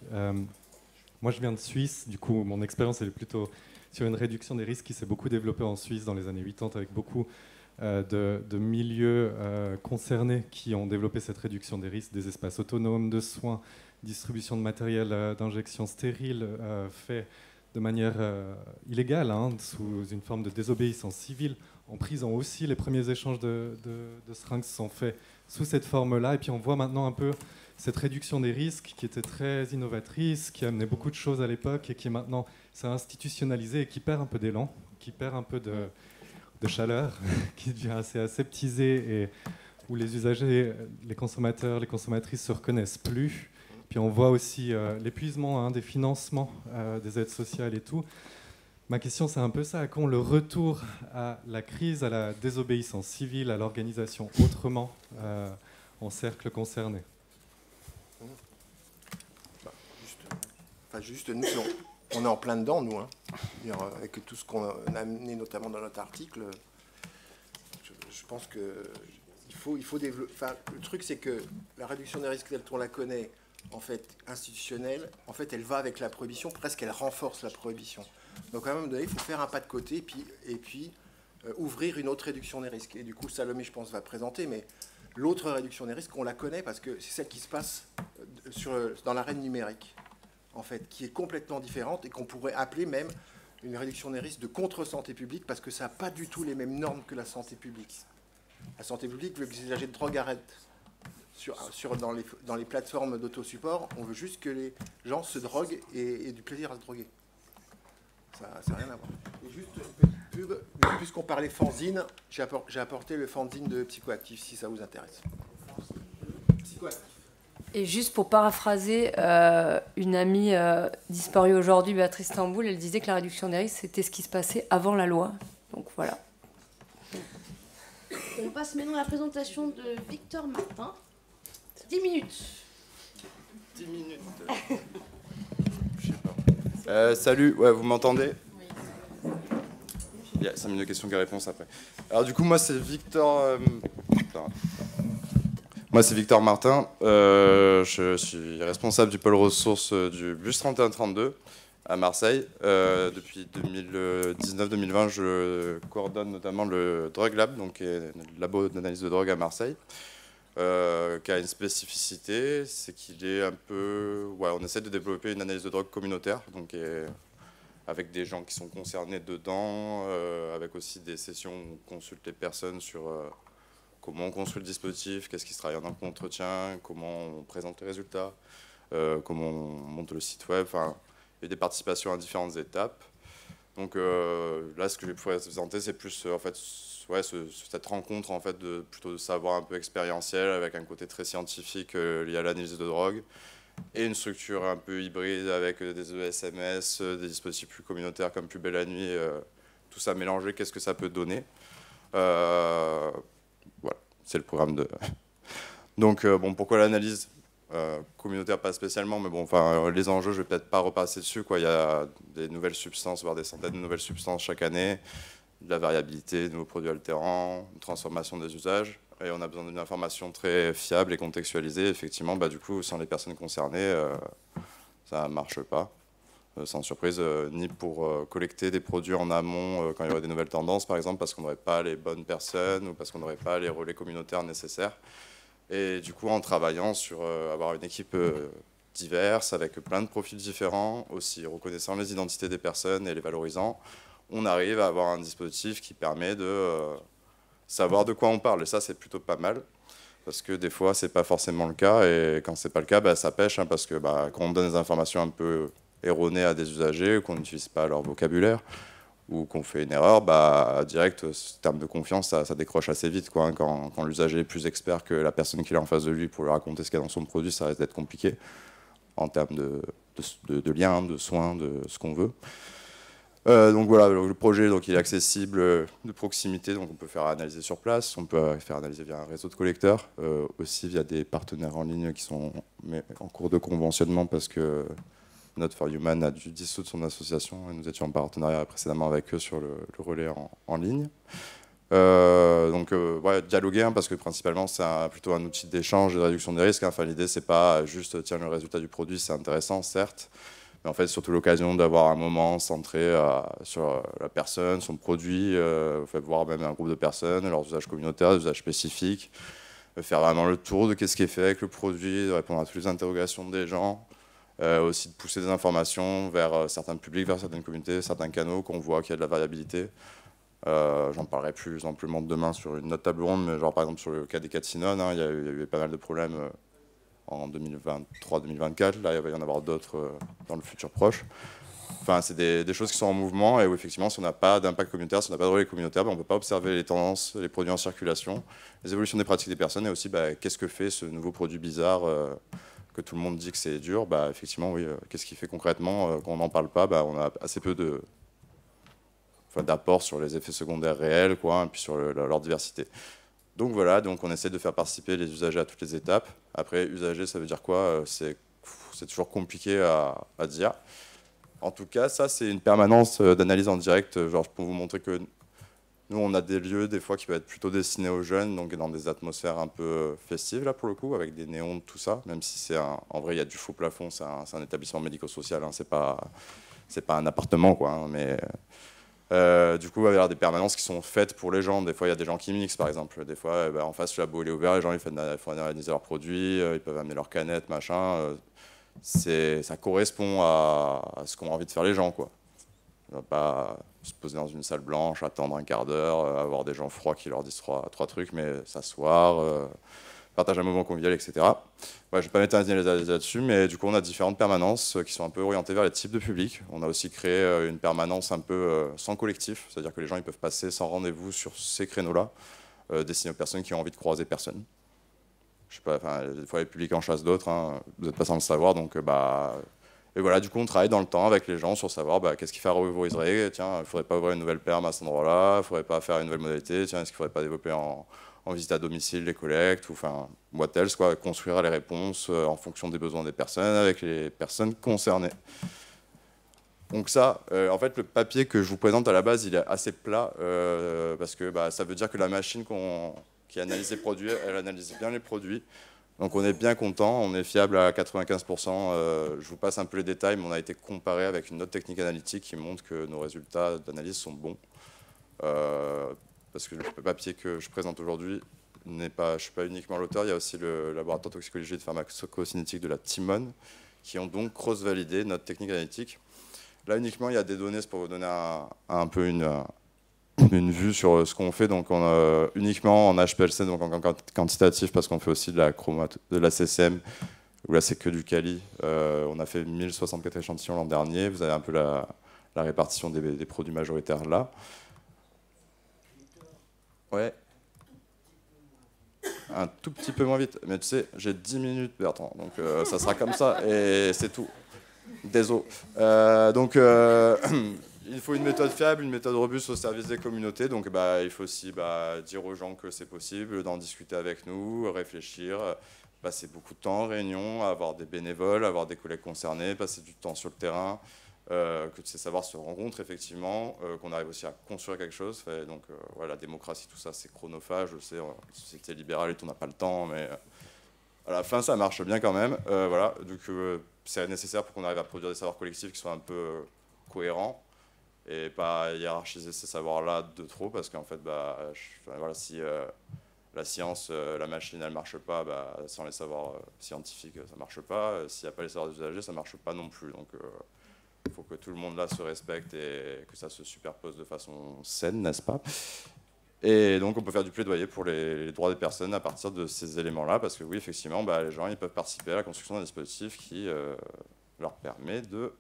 Moi, je viens de Suisse, du coup, mon expérience elle est plutôt sur une réduction des risques qui s'est beaucoup développée en Suisse dans les années 80, avec beaucoup de milieux concernés qui ont développé cette réduction des risques, des espaces autonomes de soins, distribution de matériel d'injection stérile fait de manière illégale, sous une forme de désobéissance civile. En prison aussi, les premiers échanges de seringues se sont faits sous cette forme-là. Et puis on voit maintenant un peu cette réduction des risques qui était très innovatrice, qui amenait beaucoup de choses à l'époque et qui maintenant s'est institutionnalisée et qui perd un peu d'élan, qui perd un peu de chaleur, qui devient assez aseptisée et où les usagers, les consommateurs, les consommatrices se reconnaissent plus. Puis on voit aussi l'épuisement des financements des aides sociales et tout. Ma question, c'est un peu ça. À quand le retour à la crise, à la désobéissance civile, à l'organisation autrement en cercle concerné? Juste nous, on est en plein dedans, nous. Avec tout ce qu'on a amené, notamment dans notre article, je pense qu'il faut développer... le truc, c'est que la réduction des risques telle qu'on la connaît, en fait, institutionnelle, en fait, elle va avec la prohibition, presque elle renforce la prohibition. Donc à un moment donné, il faut faire un pas de côté et puis ouvrir une autre réduction des risques. Et du coup, Salomé, je pense, va présenter, mais l'autre réduction des risques, on la connaît parce que c'est celle qui se passe dans l'arène numérique, en fait, qui est complètement différente et qu'on pourrait appeler même une réduction des risques de contre-santé publique parce que ça n'a pas du tout les mêmes normes que la santé publique. La santé publique veut que les usagers de drogue arrêtent. Dans les plateformes d'autosupport, on veut juste que les gens se droguent et aient du plaisir à se droguer. Ça n'a rien à voir. Et juste une petite pub, puisqu'on parlait fanzine, j'ai apporté le fanzine de Psychoactif, si ça vous intéresse. Psychoactif. Et juste pour paraphraser une amie disparue aujourd'hui, Béatrice Tamboul, elle disait que la réduction des risques, c'était ce qui se passait avant la loi. Donc voilà. On passe maintenant à la présentation de Victor Martin. 10 minutes. 10 minutes. Je sais pas. Salut, ouais, vous m'entendez? Oui. Il y a 5 minutes de questions et réponses après. Alors du coup, moi c'est Victor... Moi, c'est Victor Martin. Je suis responsable du pôle ressources du bus 3132 à Marseille. Depuis 2019-2020, je coordonne notamment le Drug Lab, donc le labo d'analyse de drogue à Marseille, qui a une spécificité, c'est qu'il est un peu... Ouais, on essaie de développer une analyse de drogue communautaire, donc avec des gens qui sont concernés dedans, avec aussi des sessions où on consulte les personnes sur comment on construit le dispositif, qu'est-ce qui se travaille en entretien, comment on présente les résultats, comment on monte le site web, enfin, il y a des participations à différentes étapes. Donc là, ce que je pourrais présenter, c'est plus en fait, ouais, cette rencontre en fait, plutôt de savoir un peu expérientiel, avec un côté très scientifique lié à l'analyse de drogue, et une structure un peu hybride avec des ESMS, des dispositifs plus communautaires comme Plus belle la nuit, tout ça mélangé, qu'est-ce que ça peut donner. Voilà, c'est le programme de... Donc, bon, pourquoi l'analyse communautaire, pas spécialement, mais bon, enfin, les enjeux, je vais peut-être pas repasser dessus, quoi. Il y a des nouvelles substances, voire des centaines de nouvelles substances chaque année, de la variabilité, de nouveaux produits altérants, une transformation des usages, et on a besoin d'une information très fiable et contextualisée. Effectivement, bah, du coup, sans les personnes concernées, ça ne marche pas. Sans surprise, ni pour collecter des produits en amont quand il y aurait des nouvelles tendances, par exemple, parce qu'on n'aurait pas les bonnes personnes ou parce qu'on n'aurait pas les relais communautaires nécessaires. Et du coup, en travaillant sur avoir une équipe diverse, avec plein de profils différents, aussi reconnaissant les identités des personnes et les valorisant, on arrive à avoir un dispositif qui permet de savoir de quoi on parle. Et ça, c'est plutôt pas mal, parce que des fois, c'est pas forcément le cas. Et quand c'est pas le cas, bah, ça pêche, hein, parce que bah, quand on donne des informations un peu erronées à des usagers, ou qu'on n'utilise pas leur vocabulaire, ou qu'on fait une erreur, bah, direct, ce terme de confiance, ça décroche assez vite, quoi, hein. Quand l'usager est plus expert que la personne qui est en face de lui pour lui raconter ce qu'il y a dans son produit, ça risque d'être compliqué en termes de liens, de soins, de ce qu'on veut. Donc voilà, le projet, donc, il est accessible de proximité, donc on peut faire analyser sur place, on peut faire analyser via un réseau de collecteurs, aussi via des partenaires en ligne qui sont en cours de conventionnement, parce que Not for Human a dû dissoudre son association et nous étions en partenariat précédemment avec eux sur le relais en ligne. Donc ouais, dialoguer, hein, parce que principalement c'est plutôt un outil d'échange et de réduction des risques, hein. Enfin, l'idée c'est pas juste tiens, le résultat du produit c'est intéressant certes, mais en fait surtout l'occasion d'avoir un moment centré sur la personne, son produit, voire même un groupe de personnes, leurs usages communautaires, des usages spécifiques, faire vraiment le tour de qu'est-ce qui est fait avec le produit, de répondre à toutes les interrogations des gens. Aussi de pousser des informations vers certains publics, vers certaines communautés, certains canaux, qu'on voit qu'il y a de la variabilité. J'en parlerai plus amplement demain sur une autre table ronde, mais genre par exemple sur le cas des catinones, hein, il y a eu pas mal de problèmes en 2023-2024, là il va y en avoir d'autres dans le futur proche. Enfin, c'est des choses qui sont en mouvement et où effectivement si on n'a pas d'impact communautaire, si on n'a pas de relais communautaire, ben, on ne peut pas observer les tendances, les produits en circulation, les évolutions des pratiques des personnes et aussi bah, qu'est-ce que fait ce nouveau produit bizarre que tout le monde dit que c'est dur, bah, effectivement, oui, qu'est-ce qu'il fait concrètement quand on n'en parle pas, bah, on a assez peu d'apport sur les effets secondaires réels, quoi, et puis sur leur diversité. Donc voilà, donc on essaie de faire participer les usagers à toutes les étapes. Après, usager, ça veut dire quoi? C'est toujours compliqué à dire. En tout cas, ça, c'est une permanence d'analyse en direct. Genre, pour vous montrer que nous, on a des lieux, des fois, qui peuvent être plutôt destinés aux jeunes, donc dans des atmosphères un peu festives, là, pour le coup, avec des néons, tout ça, même si c'est en vrai, il y a du faux plafond, c'est un établissement médico-social, hein, c'est pas un appartement, quoi, hein, mais du coup, il va y avoir des permanences qui sont faites pour les gens. Des fois, il y a des gens qui mixent, par exemple. Des fois, en face, le labo, il est ouvert, les gens, ils font analyser leurs produits, ils peuvent amener leurs canettes, machin. Ça correspond à ce qu'ont envie de faire les gens, quoi. On ne va pas se poser dans une salle blanche, attendre un quart d'heure, avoir des gens froids qui leur disent trois trucs, mais s'asseoir, partager un moment convivial, etc. Ouais, je ne vais pas m'éterniser là-dessus, mais du coup, on a différentes permanences qui sont un peu orientées vers les types de publics. On a aussi créé une permanence un peu sans collectif, c'est-à-dire que les gens ils peuvent passer sans rendez-vous sur ces créneaux-là, destinés aux personnes qui ont envie de croiser personne. Je sais pas, des fois, les publics en chassent d'autres, hein, vous n'êtes pas sans le savoir, donc et voilà, du coup, on travaille dans le temps avec les gens sur savoir qu'est-ce qu'il favoriserait. Tiens, il ne faudrait pas ouvrir une nouvelle perme à cet endroit-là, il ne faudrait pas faire une nouvelle modalité. Tiens, est-ce qu'il ne faudrait pas développer en visite à domicile les collectes, ou enfin, what else, quoi, construire les réponses en fonction des besoins des personnes, avec les personnes concernées. Donc ça, en fait, le papier que je vous présente à la base, il est assez plat, parce que ça veut dire que la machine qu'on qui analyse les produits, elle analyse bien les produits. Donc on est bien content, on est fiable à 95%. Je vous passe un peu les détails, mais on a été comparé avec une autre technique analytique qui montre que nos résultats d'analyse sont bons. Parce que le papier que je présente aujourd'hui, je ne suis pas uniquement l'auteur, il y a aussi le laboratoire de toxicologie et de pharmacocinétique de la Timone, qui ont donc cross-validé notre technique analytique. Là uniquement, il y a des données, c'est pour vous donner un peu une vue sur ce qu'on fait, donc on a uniquement en HPLC, donc en quantitatif, parce qu'on fait aussi de la CCM, où là c'est que du Kali. On a fait 1064 échantillons l'an dernier, vous avez un peu la répartition des produits majoritaires là. Ouais. Un tout petit peu moins vite, mais tu sais, j'ai 10 minutes, Bertrand, donc ça sera comme ça, et c'est tout. Désolé. Il faut une méthode fiable, une méthode robuste au service des communautés. Donc, il faut aussi dire aux gens que c'est possible, d'en discuter avec nous, réfléchir, passer beaucoup de temps en réunion, avoir des bénévoles, avoir des collègues concernés, passer du temps sur le terrain, que ces savoirs se rencontrent effectivement, qu'on arrive aussi à construire quelque chose. Donc, la démocratie, tout ça, c'est chronophage. Je sais, la société libérale et tout, on n'a pas le temps, mais à la fin, ça marche bien quand même. Donc, c'est nécessaire pour qu'on arrive à produire des savoirs collectifs qui soient un peu cohérents, et pas hiérarchiser ces savoirs-là de trop, parce qu'en fait, si la science, la machine, elle ne marche pas, sans les savoirs scientifiques, ça ne marche pas. S'il n'y a pas les savoirs des usagers, ça ne marche pas non plus. Donc, il faut que tout le monde là se respecte et que ça se superpose de façon saine, n'est-ce pas? Et donc, on peut faire du plaidoyer pour les droits des personnes à partir de ces éléments-là, parce que oui, effectivement, les gens ils peuvent participer à la construction d'un dispositif qui leur permet de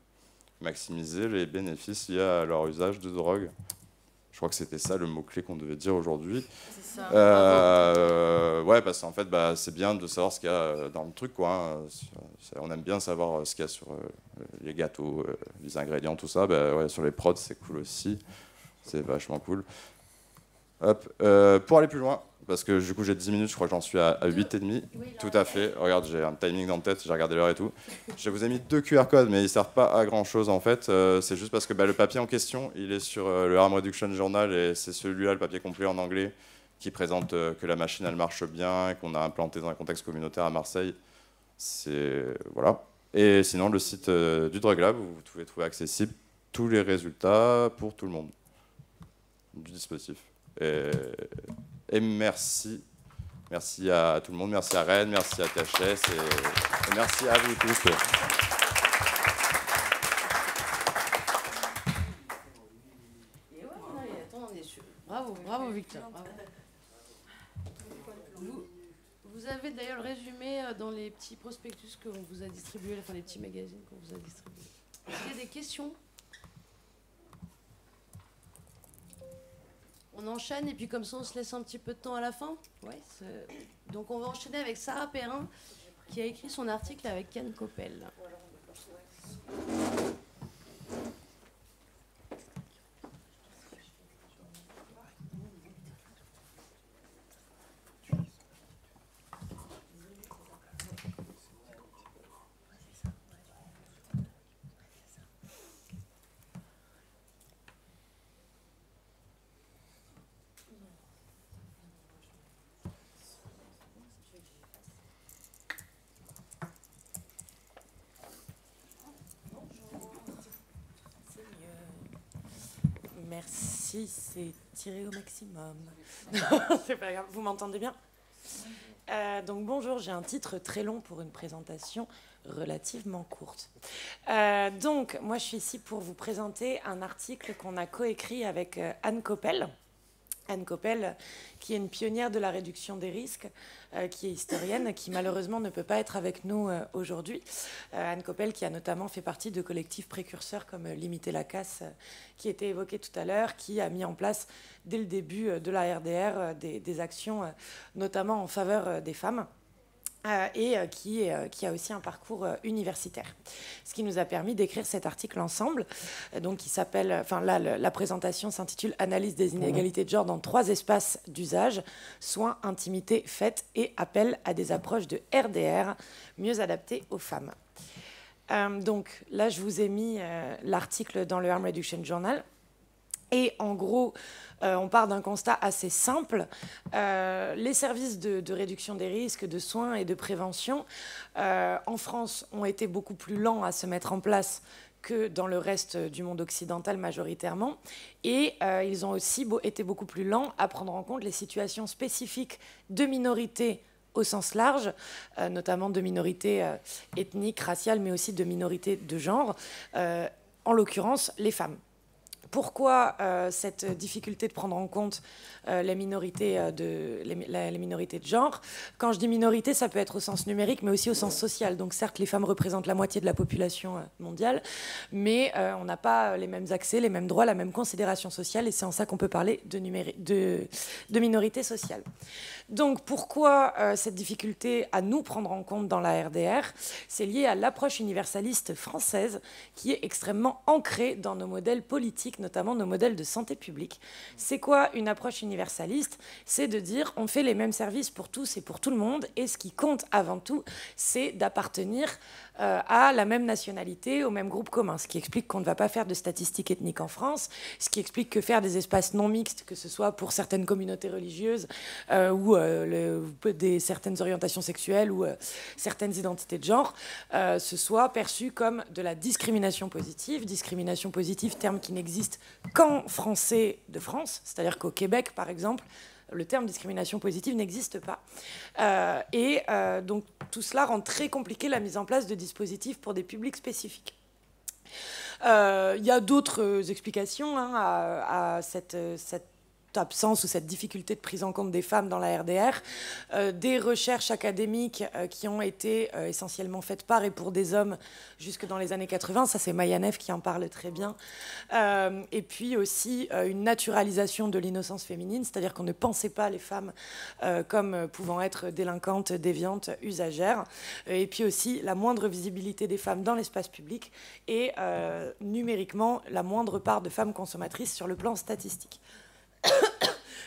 maximiser les bénéfices liés à leur usage de drogue. Je crois que c'était ça le mot-clé qu'on devait dire aujourd'hui. C'est ça. Ouais, parce qu'en fait, c'est bien de savoir ce qu'il y a dans le truc, quoi. On aime bien savoir ce qu'il y a sur les gâteaux, les ingrédients, tout ça. Sur les prods, c'est cool aussi. C'est vachement cool. Hop. Pour aller plus loin, parce que du coup j'ai 10 minutes, je crois que j'en suis à 8,5. Oui, tout à fait. Regarde, j'ai un timing dans la tête, j'ai regardé l'heure et tout. Je vous ai mis 2 QR codes, mais ils ne servent pas à grand chose en fait. C'est juste parce que le papier en question, il est sur le Harm Reduction Journal, et c'est celui-là, le papier complet en anglais, qui présente que la machine elle marche bien et qu'on a implanté dans un contexte communautaire à Marseille. Voilà. Et sinon, le site du Drug Lab, où vous pouvez trouver accessible tous les résultats pour tout le monde du dispositif. Et merci à tout le monde, merci à Rennes, merci à THS et merci à vous tous. Bravo Victor. Bravo. Vous avez d'ailleurs le résumé dans les petits prospectus qu'on vous a distribués, enfin les petits magazines qu'on vous a distribués. Est-ce qu'il y a des questions ? On enchaîne et puis comme ça on se laisse un petit peu de temps à la fin. Ouais, donc on va enchaîner avec Sarah Perrin qui a écrit son article avec Ken Koppel. Merci, c'est tiré au maximum. C'est pas grave, vous m'entendez bien ? Donc bonjour, j'ai un titre très long pour une présentation relativement courte. Donc moi je suis ici pour vous présenter un article qu'on a coécrit avec Anne Koppel. Anne Koppel, qui est une pionnière de la réduction des risques, qui est historienne, qui malheureusement ne peut pas être avec nous aujourd'hui. Anne Koppel, qui a notamment fait partie de collectifs précurseurs comme Limiter la casse, qui était évoqué tout à l'heure, qui a mis en place dès le début de la RDR des actions, notamment en faveur des femmes. Et qui a aussi un parcours universitaire. Ce qui nous a permis d'écrire cet article ensemble, donc qui s'appelle, enfin là, la présentation s'intitule « Analyse des inégalités de genre dans 3 espaces d'usage, soins, intimité, fête et appel à des approches de RDR mieux adaptées aux femmes ». Donc là, je vous ai mis l'article dans le Harm Reduction Journal. Et en gros, on part d'un constat assez simple. Les services de réduction des risques, de soins et de prévention, en France, ont été beaucoup plus lents à se mettre en place que dans le reste du monde occidental majoritairement. Et ils ont aussi été beaucoup plus lents à prendre en compte les situations spécifiques de minorités au sens large, notamment de minorités ethniques, raciales, mais aussi de minorités de genre, en l'occurrence les femmes. Pourquoi cette difficulté de prendre en compte les minorités de genre? Quand je dis minorité, ça peut être au sens numérique, mais aussi au sens social. Donc certes, les femmes représentent la moitié de la population mondiale, mais on n'a pas les mêmes accès, les mêmes droits, la même considération sociale, et c'est en ça qu'on peut parler de minorité sociale. Donc pourquoi cette difficulté à nous prendre en compte dans la RDR? C'est lié à l'approche universaliste française qui est extrêmement ancrée dans nos modèles politiques, notamment nos modèles de santé publique. C'est quoi une approche universaliste? C'est de dire on fait les mêmes services pour tous et pour tout le monde, et ce qui compte avant tout, c'est d'appartenir à la même nationalité, au même groupe commun, ce qui explique qu'on ne va pas faire de statistiques ethniques en France, ce qui explique que faire des espaces non mixtes, que ce soit pour certaines communautés religieuses ou certaines orientations sexuelles ou certaines identités de genre, ce soit perçu comme de la discrimination positive. Discrimination positive, terme qui n'existe qu'en français de France, c'est-à-dire qu'au Québec, par exemple, le terme discrimination positive n'existe pas. Donc tout cela rend très compliqué la mise en place de dispositifs pour des publics spécifiques. Il y a d'autres explications à cette absence ou cette difficulté de prise en compte des femmes dans la RDR, des recherches académiques qui ont été essentiellement faites par et pour des hommes jusque dans les années 80, ça c'est Mayanev qui en parle très bien, et puis aussi une naturalisation de l'innocence féminine, c'est-à-dire qu'on ne pensait pas les femmes comme pouvant être délinquantes, déviantes, usagères, et puis aussi la moindre visibilité des femmes dans l'espace public et numériquement la moindre part de femmes consommatrices sur le plan statistique.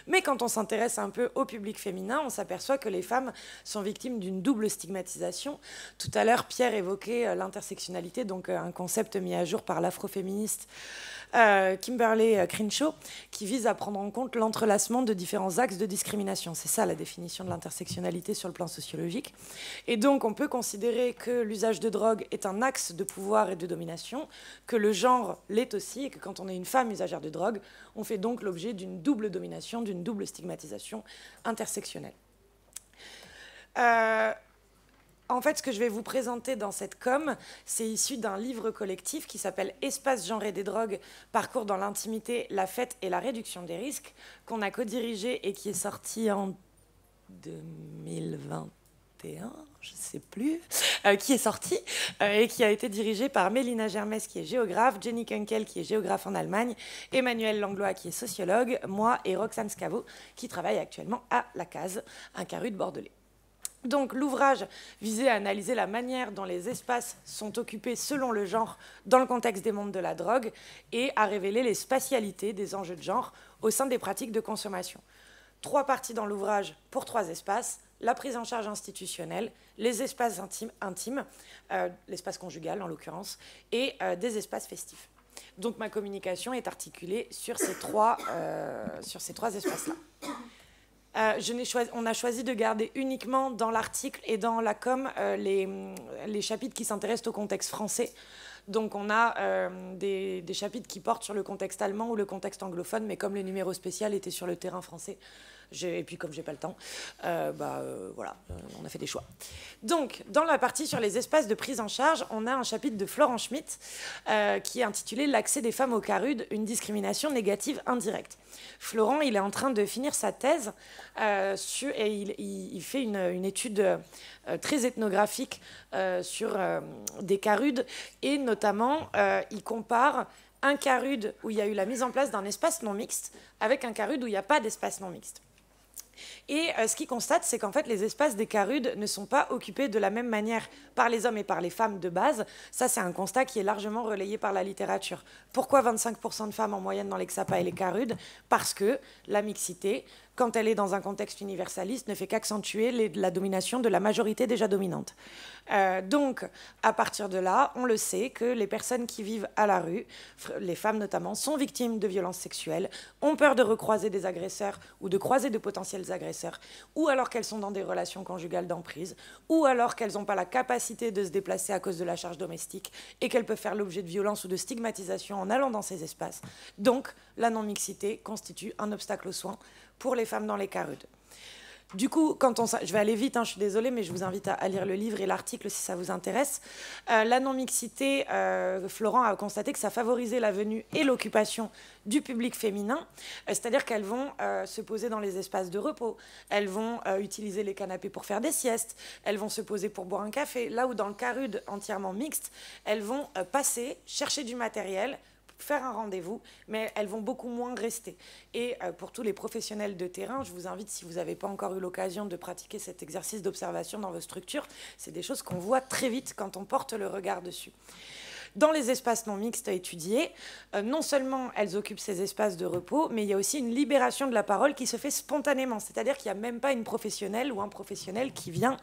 Mais quand on s'intéresse un peu au public féminin, on s'aperçoit que les femmes sont victimes d'une double stigmatisation. Tout à l'heure, Pierre évoquait l'intersectionnalité, donc un concept mis à jour par l'afroféministe Kimberly Crenshaw, qui vise à prendre en compte l'entrelacement de différents axes de discrimination. C'est ça la définition de l'intersectionnalité sur le plan sociologique. Et donc on peut considérer que l'usage de drogue est un axe de pouvoir et de domination, que le genre l'est aussi, et que quand on est une femme usagère de drogue, on fait donc l'objet d'une double domination, d'une double stigmatisation intersectionnelle. En fait, ce que je vais vous présenter dans cette com, c'est issu d'un livre collectif qui s'appelle « Espace genré des drogues, parcours dans l'intimité, la fête et la réduction des risques », qu'on a co-dirigé et qui est sorti en 2021, je ne sais plus, qui est sorti et qui a été dirigé par Mélina Germès, qui est géographe, Jenny Kunkel, qui est géographe en Allemagne, Emmanuel Langlois, qui est sociologue, moi et Roxane Scavo, qui travaille actuellement à La Case, un carré de Bordelais. Donc l'ouvrage visait à analyser la manière dont les espaces sont occupés selon le genre dans le contexte des mondes de la drogue et à révéler les spatialités des enjeux de genre au sein des pratiques de consommation. 3 parties dans l'ouvrage pour 3 espaces, la prise en charge institutionnelle, les espaces intimes, l'espace conjugal en l'occurrence, et des espaces festifs. Donc ma communication est articulée sur ces 3 espaces-là. On a choisi de garder uniquement dans l'article et dans la com les chapitres qui s'intéressent au contexte français. Donc on a des chapitres qui portent sur le contexte allemand ou le contexte anglophone, mais comme le numéro spécial était sur le terrain français, et puis comme j'ai pas le temps, voilà, on a fait des choix. Donc dans la partie sur les espaces de prise en charge, on a un chapitre de Florent Schmitt qui est intitulé « L'accès des femmes au CARUD, une discrimination négative indirecte ». Florent, il est en train de finir sa thèse et il fait une étude très ethnographique sur des CARUD et notamment il compare un CARUD où il y a eu la mise en place d'un espace non mixte avec un CARUD où il n'y a pas d'espace non mixte. Et ce qu'il constate, c'est qu'en fait, les espaces des CARUD ne sont pas occupés de la même manière par les hommes et par les femmes de base. Ça, c'est un constat qui est largement relayé par la littérature. Pourquoi 25% de femmes en moyenne dans les XAPA et les CARUD? Parce que la mixité quand elle est dans un contexte universaliste, ne fait qu'accentuer la domination de la majorité déjà dominante. Donc, à partir de là, on le sait que les personnes qui vivent à la rue, les femmes notamment, sont victimes de violences sexuelles, ont peur de recroiser des agresseurs ou de croiser de potentiels agresseurs, ou alors qu'elles sont dans des relations conjugales d'emprise, ou alors qu'elles n'ont pas la capacité de se déplacer à cause de la charge domestique et qu'elles peuvent faire l'objet de violences ou de stigmatisation en allant dans ces espaces. Donc, la non-mixité constitue un obstacle aux soins pour les femmes dans les cas rudes. Du coup, je vais aller vite, je suis désolée, mais je vous invite à lire le livre et l'article si ça vous intéresse. La non-mixité, Florent a constaté que ça favorisait la venue et l'occupation du public féminin, c'est-à-dire qu'elles vont se poser dans les espaces de repos, elles vont utiliser les canapés pour faire des siestes, elles vont se poser pour boire un café, là où dans le cas rude entièrement mixte, elles vont passer, chercher du matériel, faire un rendez-vous, mais elles vont beaucoup moins rester. Et pour tous les professionnels de terrain, je vous invite, si vous n'avez pas encore eu l'occasion de pratiquer cet exercice d'observation dans vos structures, c'est des choses qu'on voit très vite quand on porte le regard dessus. Dans les espaces non mixtes à étudier, non seulement elles occupent ces espaces de repos, mais il y a aussi une libération de la parole qui se fait spontanément. C'est-à-dire qu'il n'y a même pas une professionnelle ou un professionnel qui vient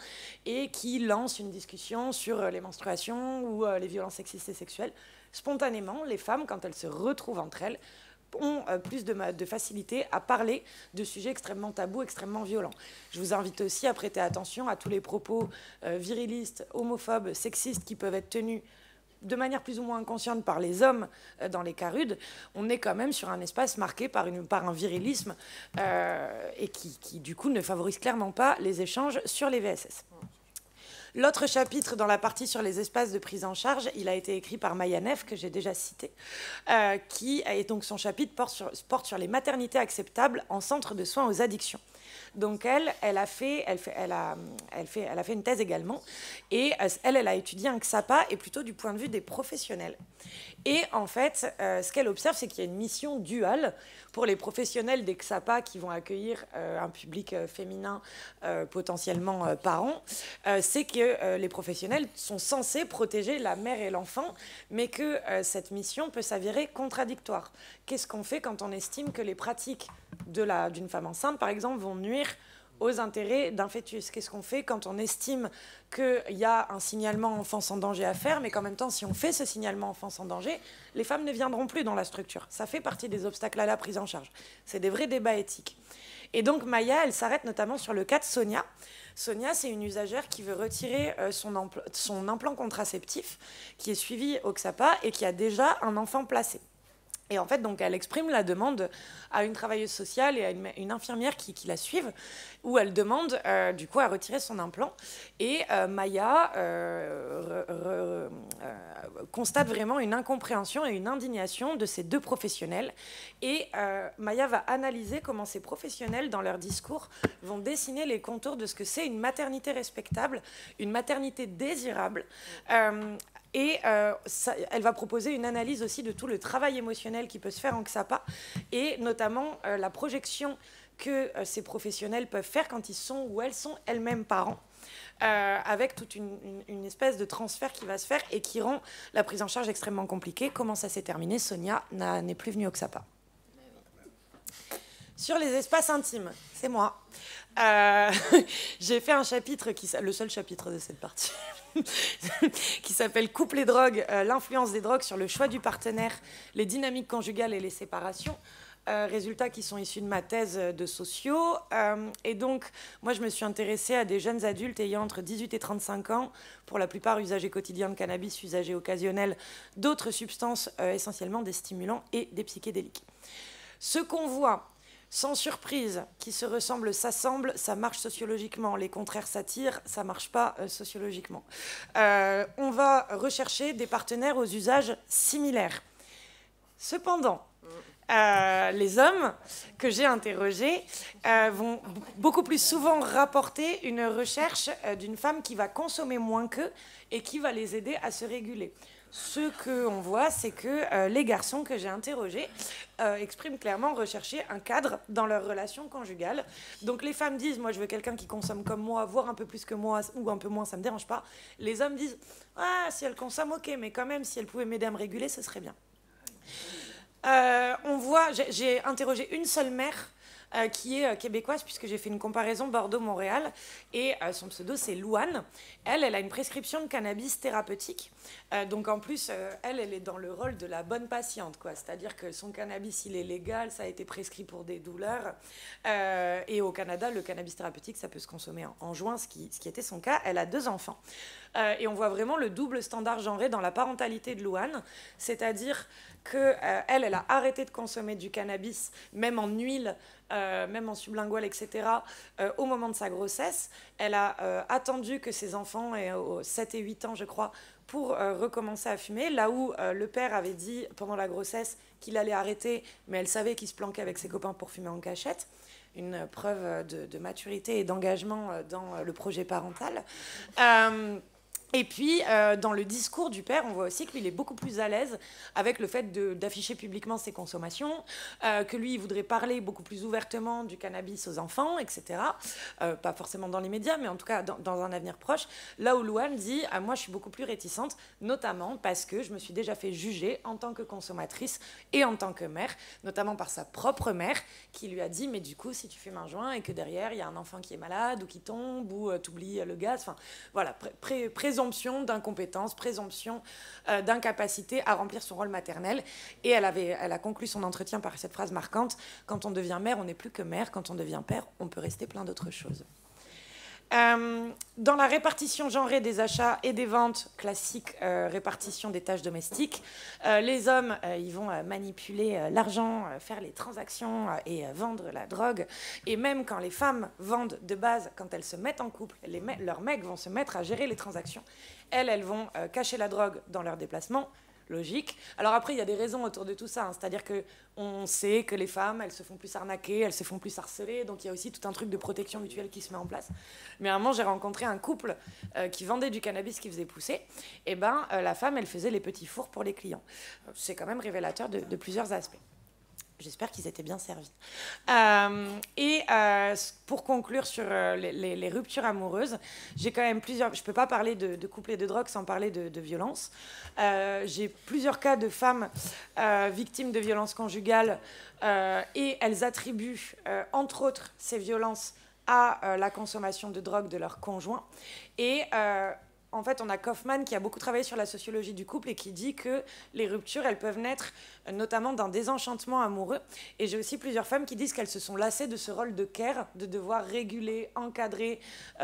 et qui lance une discussion sur les menstruations ou les violences sexistes et sexuelles. Spontanément, les femmes, quand elles se retrouvent entre elles, ont plus de facilité à parler de sujets extrêmement tabous, extrêmement violents. Je vous invite aussi à prêter attention à tous les propos virilistes, homophobes, sexistes qui peuvent être tenus de manière plus ou moins inconsciente par les hommes dans les cas rudes. On est quand même sur un espace marqué par un virilisme et qui, du coup, ne favorise clairement pas les échanges sur les VSS. L'autre chapitre dans la partie sur les espaces de prise en charge, il a été écrit par Maya Neff, que j'ai déjà cité, et donc son chapitre porte sur les maternités acceptables en centre de soins aux addictions. Donc elle a fait une thèse également, et elle a étudié un XAPA, et plutôt du point de vue des professionnels. Et en fait, ce qu'elle observe, c'est qu'il y a une mission duale pour les professionnels des XAPA qui vont accueillir un public féminin potentiellement parent. C'est que les professionnels sont censés protéger la mère et l'enfant, mais que cette mission peut s'avérer contradictoire. Qu'est-ce qu'on fait quand on estime que les pratiques d'une femme enceinte, par exemple, vont nuire aux intérêts d'un fœtus? Qu'est-ce qu'on fait quand on estime qu'il y a un signalement enfance en danger à faire, mais qu'en même temps, si on fait ce signalement enfance en danger, les femmes ne viendront plus dans la structure? Ça fait partie des obstacles à la prise en charge. C'est des vrais débats éthiques. Et donc Maya, elle s'arrête notamment sur le cas de Sonia. Sonia, c'est une usagère qui veut retirer son implant contraceptif, qui est suivi au XAPA et qui a déjà un enfant placé. Et en fait, donc, elle exprime la demande à une travailleuse sociale et à une infirmière qui la suivent, où elle demande du coup à retirer son implant. Et Maya constate vraiment une incompréhension et une indignation de ces deux professionnels. Et Maya va analyser comment ces professionnels, dans leur discours, vont dessiner les contours de ce que c'est une maternité respectable, une maternité désirable. Et elle va proposer une analyse aussi de tout le travail émotionnel qui peut se faire en XAPA, et notamment la projection que ces professionnels peuvent faire quand ils sont ou elles sont elles-mêmes parents, avec toute une espèce de transfert qui va se faire et qui rend la prise en charge extrêmement compliquée. Comment ça s'est terminé? Sonia n'est plus venue au XAPA. Sur les espaces intimes, c'est moi. J'ai fait un chapitre, le seul chapitre de cette partie, qui s'appelle « Couple et drogue, l'influence des drogues sur le choix du partenaire, les dynamiques conjugales et les séparations ». Résultats qui sont issus de ma thèse de sociaux. Et donc, moi, je me suis intéressée à des jeunes adultes ayant entre 18 et 35 ans, pour la plupart usagers quotidiens de cannabis, usagers occasionnels, d'autres substances, essentiellement des stimulants et des psychédéliques. Ce qu'on voit, sans surprise, qui se ressemblent, s'assemblent, ça marche sociologiquement. Les contraires s'attirent, ça ne marche pas sociologiquement. On va rechercher des partenaires aux usages similaires. Cependant, les hommes que j'ai interrogés vont beaucoup plus souvent rapporter une recherche d'une femme qui va consommer moins qu'eux et qui va les aider à se réguler. Ce qu'on voit, c'est que les garçons que j'ai interrogés expriment clairement rechercher un cadre dans leur relation conjugale. Donc les femmes disent « moi je veux quelqu'un qui consomme comme moi, voire un peu plus que moi ou un peu moins, ça ne me dérange pas ». Les hommes disent « ah, si elle consomme, ok, mais quand même, si elle pouvait m'aider à me réguler, ce serait bien ». On voit, j'ai interrogé une seule mère qui est québécoise, puisque j'ai fait une comparaison Bordeaux-Montréal, et son pseudo c'est Louane. Elle a une prescription de cannabis thérapeutique, donc en plus elle est dans le rôle de la bonne patiente, quoi. C'est-à-dire que son cannabis il est légal, ça a été prescrit pour des douleurs, et au Canada le cannabis thérapeutique ça peut se consommer en juin, ce qui était son cas. Elle a 2 enfants. Et on voit vraiment le double standard genré dans la parentalité de Louane, c'est-à-dire qu'elle a arrêté de consommer du cannabis, même en huile, même en sublingual, etc., au moment de sa grossesse. Elle a attendu que ses enfants aient 7 et 8 ans, je crois, pour recommencer à fumer, là où le père avait dit pendant la grossesse qu'il allait arrêter, mais elle savait qu'il se planquait avec ses copains pour fumer en cachette. Une preuve de maturité et d'engagement dans le projet parental. Et puis, dans le discours du père, on voit aussi que lui, il est beaucoup plus à l'aise avec le fait d'afficher publiquement ses consommations, que lui, il voudrait parler beaucoup plus ouvertement du cannabis aux enfants, etc. Pas forcément dans les médias, mais en tout cas dans un avenir proche. Là où Louane dit « Moi, je suis beaucoup plus réticente, notamment parce que je me suis déjà fait juger en tant que consommatrice et en tant que mère, notamment par sa propre mère, qui lui a dit « Mais du coup, si tu fumes un joint et que derrière, il y a un enfant qui est malade ou qui tombe ou t'oublies le gaz, enfin, voilà, présomption d'incompétence, présomption d'incapacité à remplir son rôle maternel. Et elle a conclu son entretien par cette phrase marquante: quand on devient mère, on n'est plus que mère. Quand on devient père, on peut rester plein d'autres choses. Dans la répartition genrée des achats et des ventes, classique répartition des tâches domestiques, les hommes ils vont manipuler l'argent, faire les transactions et vendre la drogue. Et même quand les femmes vendent de base, quand elles se mettent en couple, leurs mecs vont se mettre à gérer les transactions. Elles vont cacher la drogue dans leurs déplacements. Logique. Alors après, il y a des raisons autour de tout ça, hein. C'est-à-dire qu'on sait que les femmes, elles se font plus arnaquer, elles se font plus harceler, donc il y a aussi tout un truc de protection mutuelle qui se met en place. Mais à un moment, j'ai rencontré un couple qui vendait du cannabis qui faisait pousser, et la femme, elle faisait les petits fours pour les clients. C'est quand même révélateur de plusieurs aspects. J'espère qu'ils étaient bien servis. Pour conclure sur les ruptures amoureuses, j'ai quand même plusieurs... Je ne peux pas parler de couple et de drogue sans parler de violence. J'ai plusieurs cas de femmes victimes de violences conjugales et elles attribuent, entre autres, ces violences à la consommation de drogue de leur conjoint. Et... en fait, on a Kaufman qui a beaucoup travaillé sur la sociologie du couple et qui dit que les ruptures, elles peuvent naître notamment d'un désenchantement amoureux. Et j'ai aussi plusieurs femmes qui disent qu'elles se sont lassées de ce rôle de care, de devoir réguler, encadrer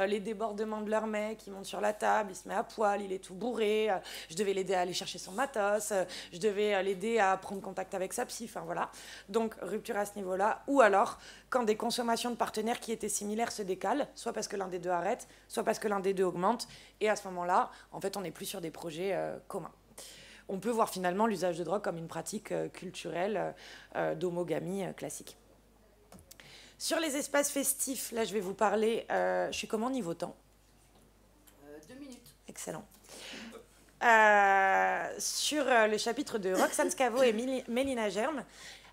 les débordements de leur mec. Il monte sur la table, il se met à poil, il est tout bourré. Je devais l'aider à aller chercher son matos. Je devais l'aider à prendre contact avec sa psy. Enfin, voilà. Donc, rupture à ce niveau-là. Ou alors, quand des consommations de partenaires qui étaient similaires se décalent, soit parce que l'un des deux arrête, soit parce que l'un des deux augmente. Et à ce moment-là, en fait, on n'est plus sur des projets communs. On peut voir finalement l'usage de drogue comme une pratique culturelle d'homogamie classique. Sur les espaces festifs, là, je vais vous parler... je suis comment niveau temps 2 minutes. Excellent. Sur le chapitre de Roxane Scavo et Mélina Germe,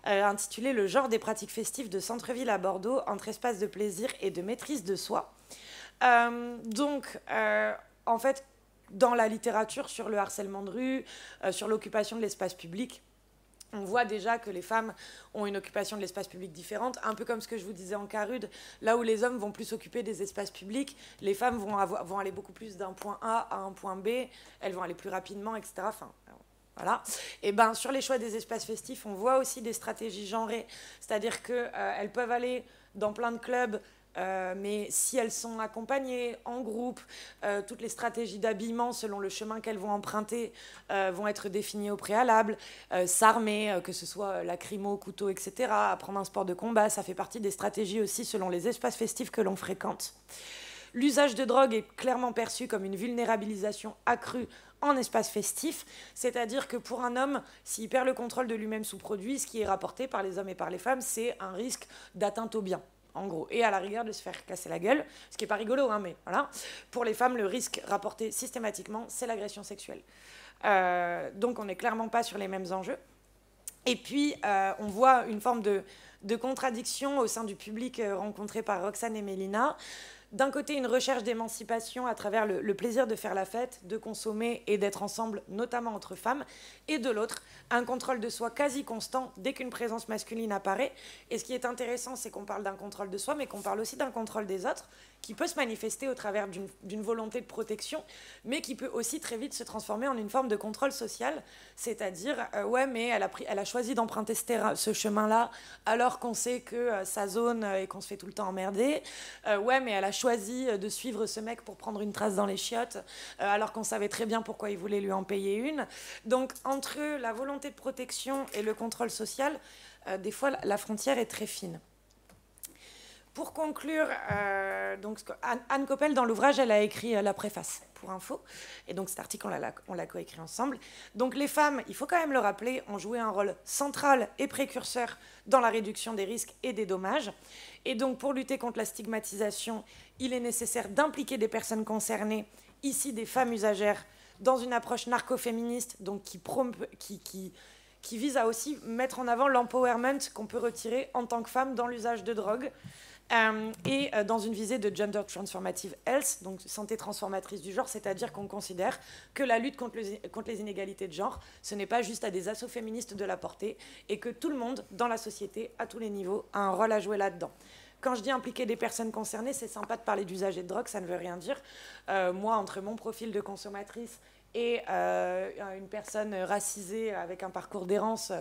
intitulé « Le genre des pratiques festives de centre-ville à Bordeaux, entre espaces de plaisir et de maîtrise de soi ». En fait, dans la littérature sur le harcèlement de rue, sur l'occupation de l'espace public, on voit déjà que les femmes ont une occupation de l'espace public différente, un peu comme ce que je vous disais en Carude, là où les hommes vont plus s'occuper des espaces publics, les femmes vont aller beaucoup plus d'un point A à un point B, elles vont aller plus rapidement, etc. Enfin, voilà. Et sur les choix des espaces festifs, on voit aussi des stratégies genrées, c'est-à-dire qu'elles peuvent aller dans plein de clubs, mais si elles sont accompagnées en groupe, toutes les stratégies d'habillement selon le chemin qu'elles vont emprunter vont être définies au préalable. S'armer, que ce soit lacrymo, couteau, etc. Apprendre un sport de combat, ça fait partie des stratégies aussi selon les espaces festifs que l'on fréquente. L'usage de drogue est clairement perçu comme une vulnérabilisation accrue en espace festif, c'est-à-dire que pour un homme, s'il perd le contrôle de lui-même sous produit, ce qui est rapporté par les hommes et par les femmes, c'est un risque d'atteinte au bien. En gros, et à la rigueur de se faire casser la gueule, ce qui n'est pas rigolo, hein, mais voilà. Pour les femmes, le risque rapporté systématiquement, c'est l'agression sexuelle. Donc on n'est clairement pas sur les mêmes enjeux. Et puis, on voit une forme de contradiction au sein du public rencontré par Roxane et Mélina. d'un côté, une recherche d'émancipation à travers le plaisir de faire la fête, de consommer et d'être ensemble, notamment entre femmes, et de l'autre, un contrôle de soi quasi constant dès qu'une présence masculine apparaît. Et ce qui est intéressant, c'est qu'on parle d'un contrôle de soi, mais qu'on parle aussi d'un contrôle des autres, qui peut se manifester au travers d'une volonté de protection, mais qui peut aussi très vite se transformer en une forme de contrôle social, c'est-à-dire, ouais, mais elle a choisi d'emprunter ce chemin-là, alors qu'on sait que sa zone et qu'on se fait tout le temps emmerder. Ouais, mais elle a choisi de suivre ce mec pour prendre une trace dans les chiottes, alors qu'on savait très bien pourquoi il voulait lui en payer une. Donc, entre la volonté de protection et le contrôle social, des fois, la frontière est très fine. Pour conclure, donc, Anne Coppel, dans l'ouvrage, elle a écrit la préface pour info. Et donc cet article, on l'a coécrit ensemble. Donc les femmes, il faut quand même le rappeler, ont joué un rôle central et précurseur dans la réduction des risques et des dommages. Et donc pour lutter contre la stigmatisation, il est nécessaire d'impliquer des personnes concernées, ici des femmes usagères, dans une approche narco-féministe, donc qui vise à aussi mettre en avant l'empowerment qu'on peut retirer en tant que femme dans l'usage de drogue. Et dans une visée de gender transformative health, donc santé transformatrice du genre, c'est-à-dire qu'on considère que la lutte contre les inégalités de genre, ce n'est pas juste à des assos féministes de la porter, et que tout le monde, dans la société, à tous les niveaux, a un rôle à jouer là-dedans. Quand je dis impliquer des personnes concernées, c'est sympa de parler d'usage et de drogue, ça ne veut rien dire. Moi, entre mon profil de consommatrice et une personne racisée avec un parcours d'errance,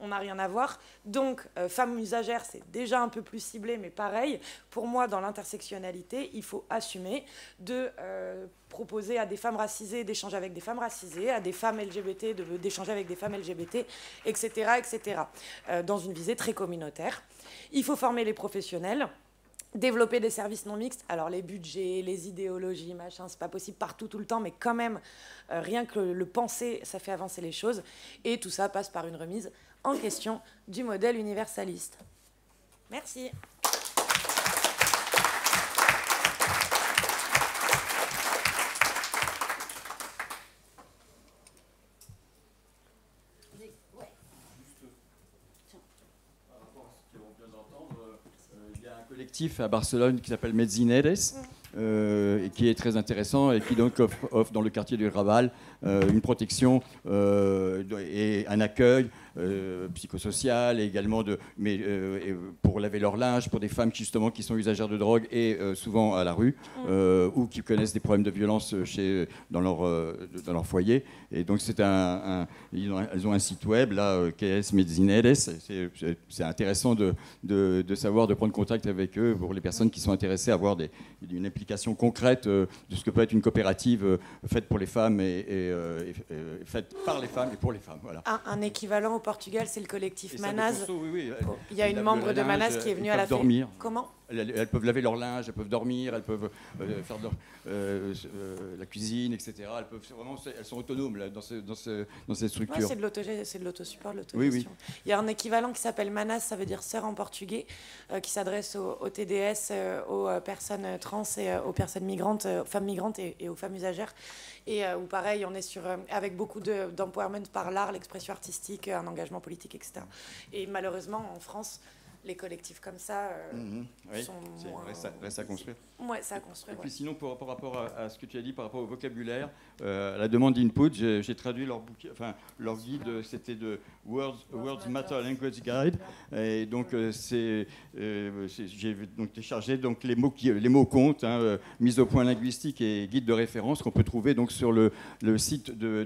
on n'a rien à voir. Donc, femmes usagères, c'est déjà un peu plus ciblé, mais pareil, pour moi, dans l'intersectionnalité, il faut assumer de proposer à des femmes racisées d'échanger avec des femmes racisées, à des femmes LGBT d'échanger avec des femmes LGBT, etc., etc., dans une visée très communautaire. Il faut former les professionnels, développer des services non mixtes. Alors les budgets, les idéologies, machin, c'est pas possible partout tout le temps, mais quand même, rien que le penser, ça fait avancer les choses. Et tout ça passe par une remise en question du modèle universaliste. Merci. Il y a un collectif à Barcelone qui s'appelle Medzineres, et qui est très intéressant et qui donc offre dans le quartier du Raval une protection et un accueil psychosocial, et également pour laver leur linge, pour des femmes qui sont usagères de drogue et souvent à la rue, ou qui connaissent des problèmes de violence dans leur foyer. Et donc elles ont un site web là, KS Medzineres. C'est intéressant de savoir, de prendre contact avec eux pour les personnes qui sont intéressées à avoir une implication concrète de ce que peut être une coopérative faite pour les femmes et faite par les femmes et pour les femmes. Voilà. Un équivalent au Portugal, c'est le collectif Manaz. Oui. Il y a une membre de Manaz qui est venue à la fête. Comment ? Elles peuvent laver leur linge, elles peuvent dormir, elles peuvent faire la cuisine, etc. Elles sont autonomes là, dans cette structure. Ouais, c'est de l'autosupport, de l'autogestion. Oui. Il y a un équivalent qui s'appelle Manas, ça veut dire sœur en portugais, qui s'adresse aux TDS, aux personnes trans et aux personnes migrantes, femmes migrantes et aux femmes usagères. Et où pareil, on est avec beaucoup d'empowerment par l'art, l'expression artistique, un engagement politique, etc. Et malheureusement, en France, les collectifs comme ça sont moins... Reste à construire. Ouais, ça à construire. Et puis sinon, par rapport à ce que tu as dit, par rapport au vocabulaire, à la demande d'input, j'ai traduit leur guide, c'était de Words Matter Language Guide. Et donc, j'ai donc téléchargé donc, les mots comptent, mise au point linguistique et guide de référence qu'on peut trouver donc, sur le site de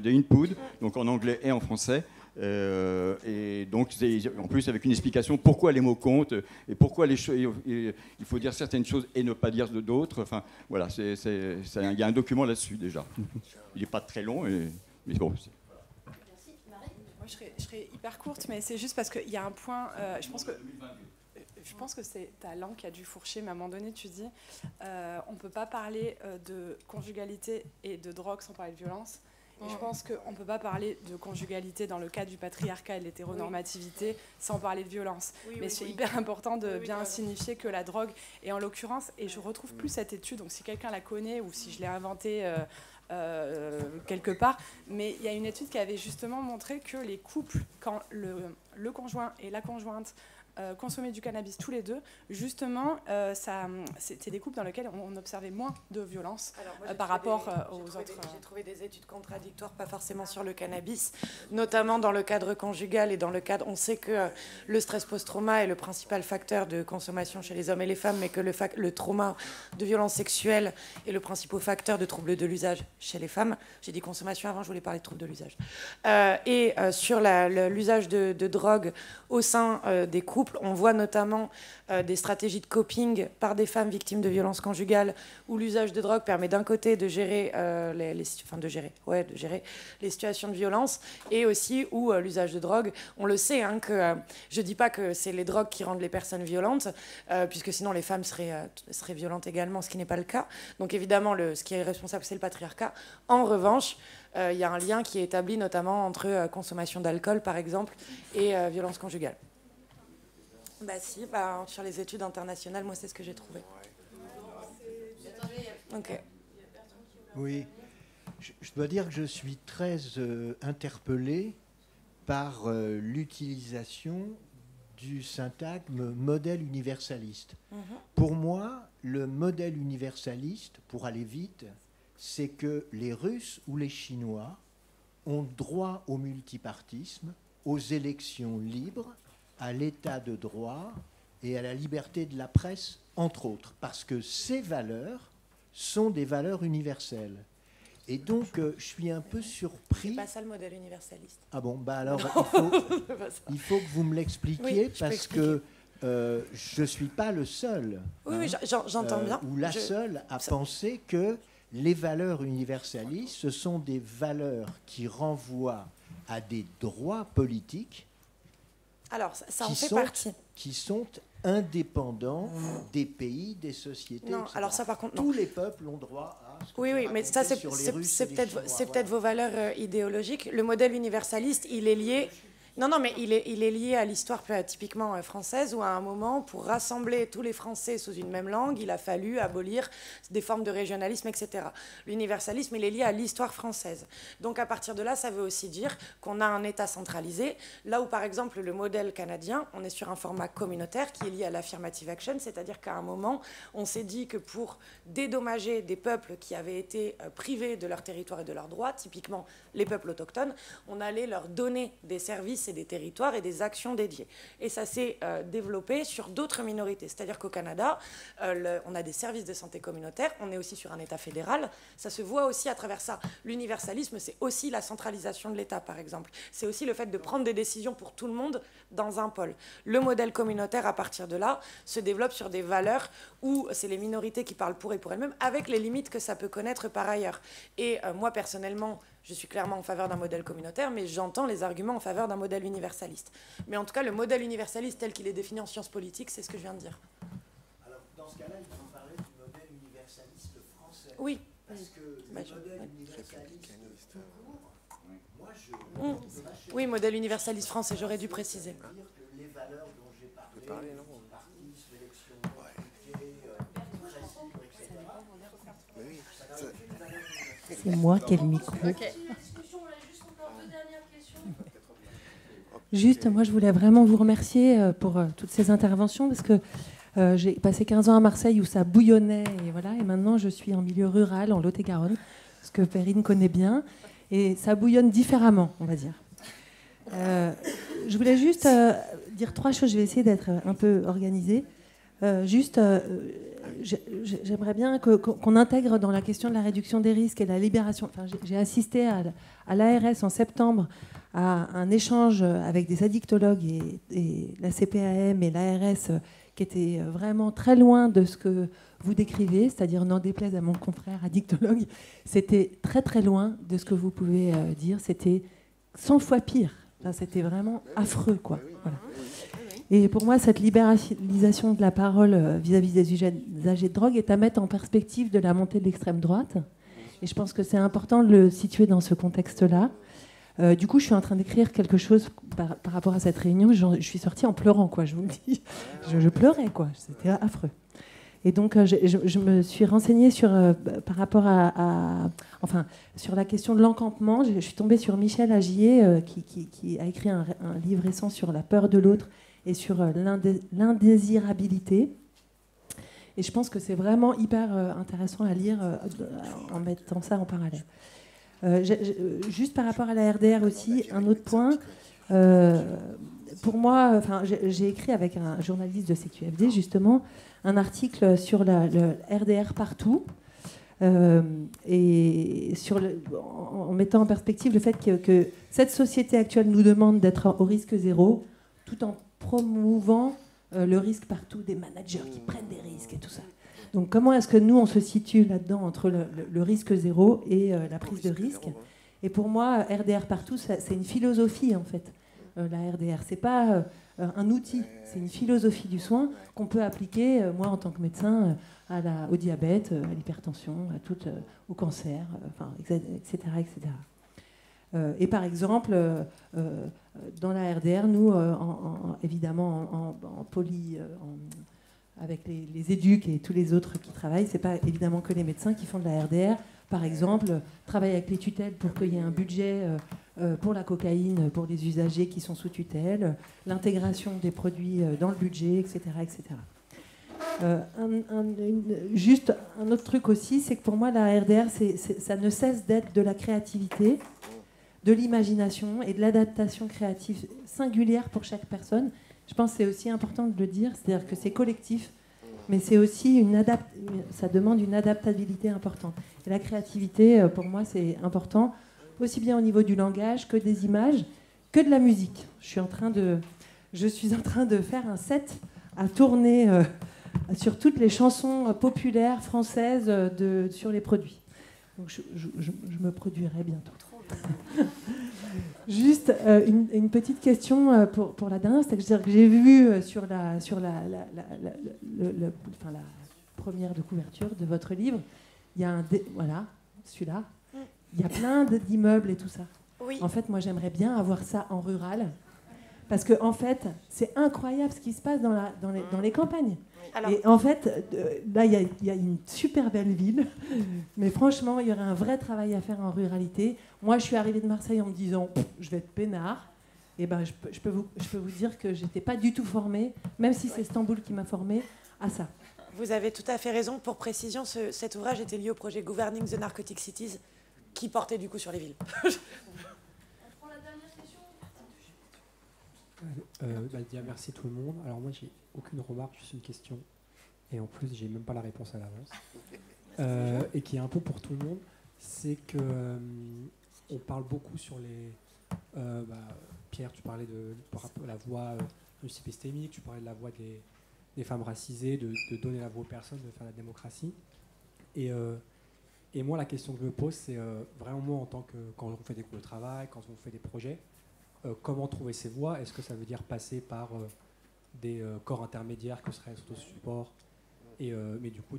Input, donc en anglais et en français. Et donc, en plus, avec une explication pourquoi les mots comptent et pourquoi il faut dire certaines choses et ne pas dire d'autres. Enfin, voilà, il y a un document là-dessus déjà. Il n'est pas très long, mais bon. Merci, Marie. Moi, je serai hyper courte, mais c'est juste parce qu'il y a un point. Je pense que c'est ta langue qui a dû fourcher, mais à un moment donné, tu dis on ne peut pas parler de conjugalité et de drogue sans parler de violence. Et je pense qu'on ne peut pas parler de conjugalité dans le cadre du patriarcat et de l'hétéronormativité sans parler de violence. Mais c'est hyper important de bien signifier que la drogue, et en l'occurrence, et je ne retrouve plus cette étude, donc si quelqu'un la connaît ou si je l'ai inventée quelque part, mais il y a une étude qui avait justement montré que les couples, quand le conjoint et la conjointe consommer du cannabis tous les deux, justement, c'était des couples dans lesquels on observait moins de violence par rapport aux autres. J'ai trouvé des études contradictoires, pas forcément sur le cannabis, notamment dans le cadre conjugal et dans le cadre... On sait que le stress post-trauma est le principal facteur de consommation chez les hommes et les femmes, mais que le trauma de violence sexuelle est le principal facteur de troubles de l'usage chez les femmes. J'ai dit consommation avant, je voulais parler de troubles de l'usage. Sur l'usage de drogue au sein des couples, on voit notamment des stratégies de coping par des femmes victimes de violences conjugales où l'usage de drogue permet d'un côté de gérer les situations de violence et aussi où l'usage de drogue, on le sait, que je ne dis pas que c'est les drogues qui rendent les personnes violentes, puisque sinon les femmes seraient violentes également, ce qui n'est pas le cas. Donc évidemment, ce qui est responsable, c'est le patriarcat. En revanche, il y a un lien qui est établi notamment entre consommation d'alcool, par exemple, et violence conjugale. Sur les études internationales, moi, c'est ce que j'ai trouvé. Okay. Oui, je dois dire que je suis très interpellé par l'utilisation du syntagme modèle universaliste. Pour moi, le modèle universaliste, pour aller vite, c'est que les Russes ou les Chinois ont droit au multipartisme, aux élections libres, à l'état de droit et à la liberté de la presse, entre autres, parce que ces valeurs sont des valeurs universelles. Et donc, je suis un peu surpris... C'est pas ça le modèle universaliste. Ah bon, alors il faut que vous me l'expliquiez, parce que je ne suis pas le seul. Oui, j'entends bien. Ou la seule à penser que les valeurs universalistes, ce sont des valeurs qui renvoient à des droits politiques. Alors, ça en fait partie. Qui sont indépendants des pays, des sociétés. Non, etc. alors ça, par contre, non. Tous les peuples ont droit à... Oui, mais ça, c'est peut-être vos valeurs idéologiques. Le modèle universaliste, il est lié... Non, mais il est lié à l'histoire typiquement française, où à un moment, pour rassembler tous les Français sous une même langue, il a fallu abolir des formes de régionalisme, etc. L'universalisme, il est lié à l'histoire française. Donc à partir de là, ça veut aussi dire qu'on a un État centralisé, là où par exemple le modèle canadien, on est sur un format communautaire qui est lié à l'affirmative action, c'est-à-dire qu'à un moment, on s'est dit que pour dédommager des peuples qui avaient été privés de leur territoire et de leurs droits, typiquement les peuples autochtones, on allait leur donner des services et des territoires et des actions dédiées. Et ça s'est développé sur d'autres minorités. C'est-à-dire qu'au Canada, on a des services de santé communautaire, on est aussi sur un État fédéral. Ça se voit aussi à travers ça. L'universalisme, c'est aussi la centralisation de l'État, par exemple. C'est aussi le fait de prendre des décisions pour tout le monde dans un pôle. Le modèle communautaire, à partir de là, se développe sur des valeurs où c'est les minorités qui parlent pour et pour elles-mêmes, avec les limites que ça peut connaître par ailleurs. Et moi, personnellement, je suis clairement en faveur d'un modèle communautaire, mais j'entends les arguments en faveur d'un modèle universaliste. Mais en tout cas, le modèle universaliste tel qu'il est défini en sciences politiques, c'est ce que je viens de dire. Alors, dans ce cas-là, il faut parler du modèle universaliste français. Oui. Parce que le modèle universaliste tout court, moi, oui, modèle universaliste français, j'aurais dû préciser. Les valeurs dont j'ai parlé, partisme, élection, c'est moi qui ai le micro. Okay. Juste, moi, je voulais vraiment vous remercier pour toutes ces interventions, parce que j'ai passé 15 ans à Marseille où ça bouillonnait, et voilà, et maintenant je suis en milieu rural, en Lot-et-Garonne, ce que Perrine connaît bien, et ça bouillonne différemment, on va dire. Je voulais juste dire 3 choses, je vais essayer d'être un peu organisée. J'aimerais bien qu'on intègre dans la question de la réduction des risques et la libération. Enfin, j'ai assisté à l'ARS en septembre à un échange avec des addictologues et la CPAM et l'ARS qui était vraiment très loin de ce que vous décrivez, c'est-à-dire n'en déplaise à mon confrère addictologue, c'était très très loin de ce que vous pouvez dire, c'était 100 fois pire. Enfin, c'était vraiment affreux, quoi. Voilà. Et pour moi, cette libéralisation de la parole vis-à-vis des usagers de drogue est à mettre en perspective de la montée de l'extrême droite. Et je pense que c'est important de le situer dans ce contexte-là. Du coup, je suis en train d'écrire quelque chose par rapport à cette réunion. Je suis sortie en pleurant, quoi, je vous le dis. Je pleurais, quoi. C'était affreux. Et donc, je me suis renseignée par rapport enfin, sur la question de l'encampement. Je suis tombée sur Michel Agier, qui a écrit un livre récent sur la peur de l'autre et sur l'indésirabilité. Et je pense que c'est vraiment hyper intéressant à lire en mettant ça en parallèle. Juste par rapport à la RDR aussi, un autre point. Pour moi, j'ai écrit avec un journaliste de CQFD justement un article sur le RDR partout, et en mettant en perspective le fait que cette société actuelle nous demande d'être au risque zéro, tout en promouvant le risque partout, des managers qui prennent des risques et tout ça. Donc comment est-ce que nous, on se situe là-dedans entre le risque zéro et la prise de risque? Et pour moi, RDR partout, c'est une philosophie, en fait, la RDR. C'est pas un outil, c'est une philosophie du soin qu'on peut appliquer, moi, en tant que médecin, au diabète, à l'hypertension, au cancer, etc. etc. Et par exemple, dans la RDR, nous, évidemment, avec les éducs et tous les autres qui travaillent, c'est pas évidemment que les médecins qui font de la RDR. Par exemple, travailler avec les tutelles pour qu'il y ait un budget pour la cocaïne pour les usagers qui sont sous tutelle, l'intégration des produits dans le budget, etc. etc. Juste un autre truc aussi, c'est que pour moi, la RDR, ça ne cesse d'être de la créativité, de l'imagination et de l'adaptation créative singulière pour chaque personne. Je pense que c'est aussi important de le dire, c'est-à-dire que c'est collectif, mais c'est aussi ça demande une adaptabilité importante. Et la créativité, pour moi, c'est important, aussi bien au niveau du langage que des images, que de la musique. Je suis en train de faire un set à tourner sur toutes les chansons populaires françaises sur les produits. Donc je me produirai bientôt. Juste une petite question pour la dernière, c'est-à-dire que j'ai vu sur la première de couverture de votre livre, il y a voilà, celui-là, il y a plein d'immeubles et tout ça. Oui. En fait, moi, j'aimerais bien avoir ça en rural, parce que en fait, c'est incroyable ce qui se passe dans les campagnes. Alors, et en fait, là, il y a une super belle ville, mais franchement, il y aurait un vrai travail à faire en ruralité. Moi, je suis arrivée de Marseille en me disant, je vais être peinard. Et ben, je peux vous dire que j'étais pas du tout formée, même si c'est Istanbul qui m'a formée, à ça. Vous avez tout à fait raison. Pour précision, cet ouvrage était lié au projet Governing the Narcotic Cities, qui portait du coup sur les villes. Merci tout le monde. Alors moi j'ai aucune remarque, juste une question, et en plus j'ai même pas la réponse à l'avance, et qui est un peu pour tout le monde, c'est que on parle beaucoup sur les Pierre, tu parlais de la voix systémique, tu parlais de la voix des femmes racisées, de donner la voix aux personnes, de faire la démocratie, et moi la question que je me pose, c'est vraiment moi en tant que, quand on fait des cours de travail, quand on fait des projets, comment trouver ces voies? Est-ce que ça veut dire passer par des corps intermédiaires que seraient surtout support, mais du coup,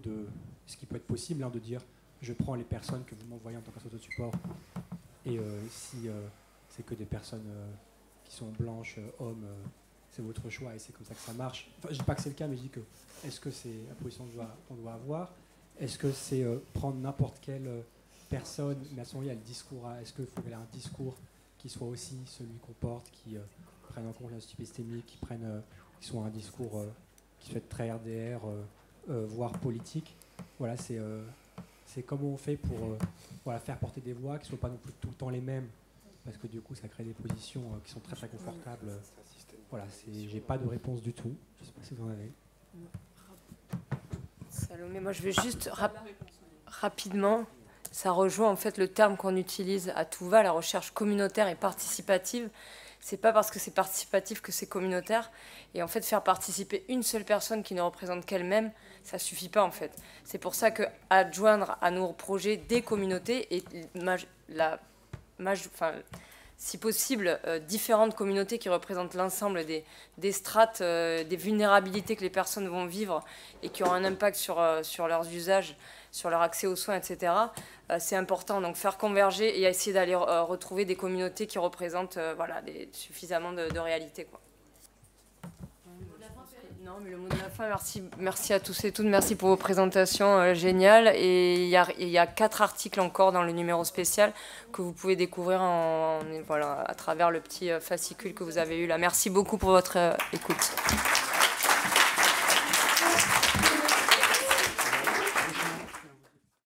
ce qui peut être possible, de dire je prends les personnes que vous m'envoyez en tant qu'association de support, et si c'est que des personnes qui sont blanches, hommes, c'est votre choix et c'est comme ça que ça marche. Enfin, je dis pas que c'est le cas, mais je dis que est-ce que c'est la position qu'on doit avoir? Est-ce que c'est prendre n'importe quelle personne, mais à ce moment-là, il y a le discours, est-ce qu'il faut qu'il y ait un discours qui soit aussi celui qu'on porte, qui prennent en compte la épistémique, qui soit un discours qui soit très RDR, voire politique. Voilà, c'est comment on fait pour faire porter des voix qui ne soient pas non plus tout le temps les mêmes, parce que du coup ça crée des positions qui sont très très confortables. Voilà, j'ai pas de réponse du tout. Je ne sais pas si vous en avez. Salomé, moi je vais juste rapidement. Ça rejoint en fait le terme qu'on utilise à tout va, la recherche communautaire et participative. C'est pas parce que c'est participatif que c'est communautaire. Et en fait, faire participer une seule personne qui ne représente qu'elle-même, ça suffit pas en fait. C'est pour ça que adjoindre à nos projets des communautés et si possible, différentes communautés qui représentent l'ensemble des strates, des vulnérabilités que les personnes vont vivre et qui auront un impact sur leurs usages, sur leur accès aux soins, etc. C'est important. Donc faire converger et essayer d'aller retrouver des communautés qui représentent suffisamment de réalité, quoi. Non, Non, mais le mot de la fin, merci à tous et toutes, merci pour vos présentations géniales. Et il y a 4 articles encore dans le numéro spécial que vous pouvez découvrir voilà, à travers le petit fascicule que vous avez eu là. Merci beaucoup pour votre écoute.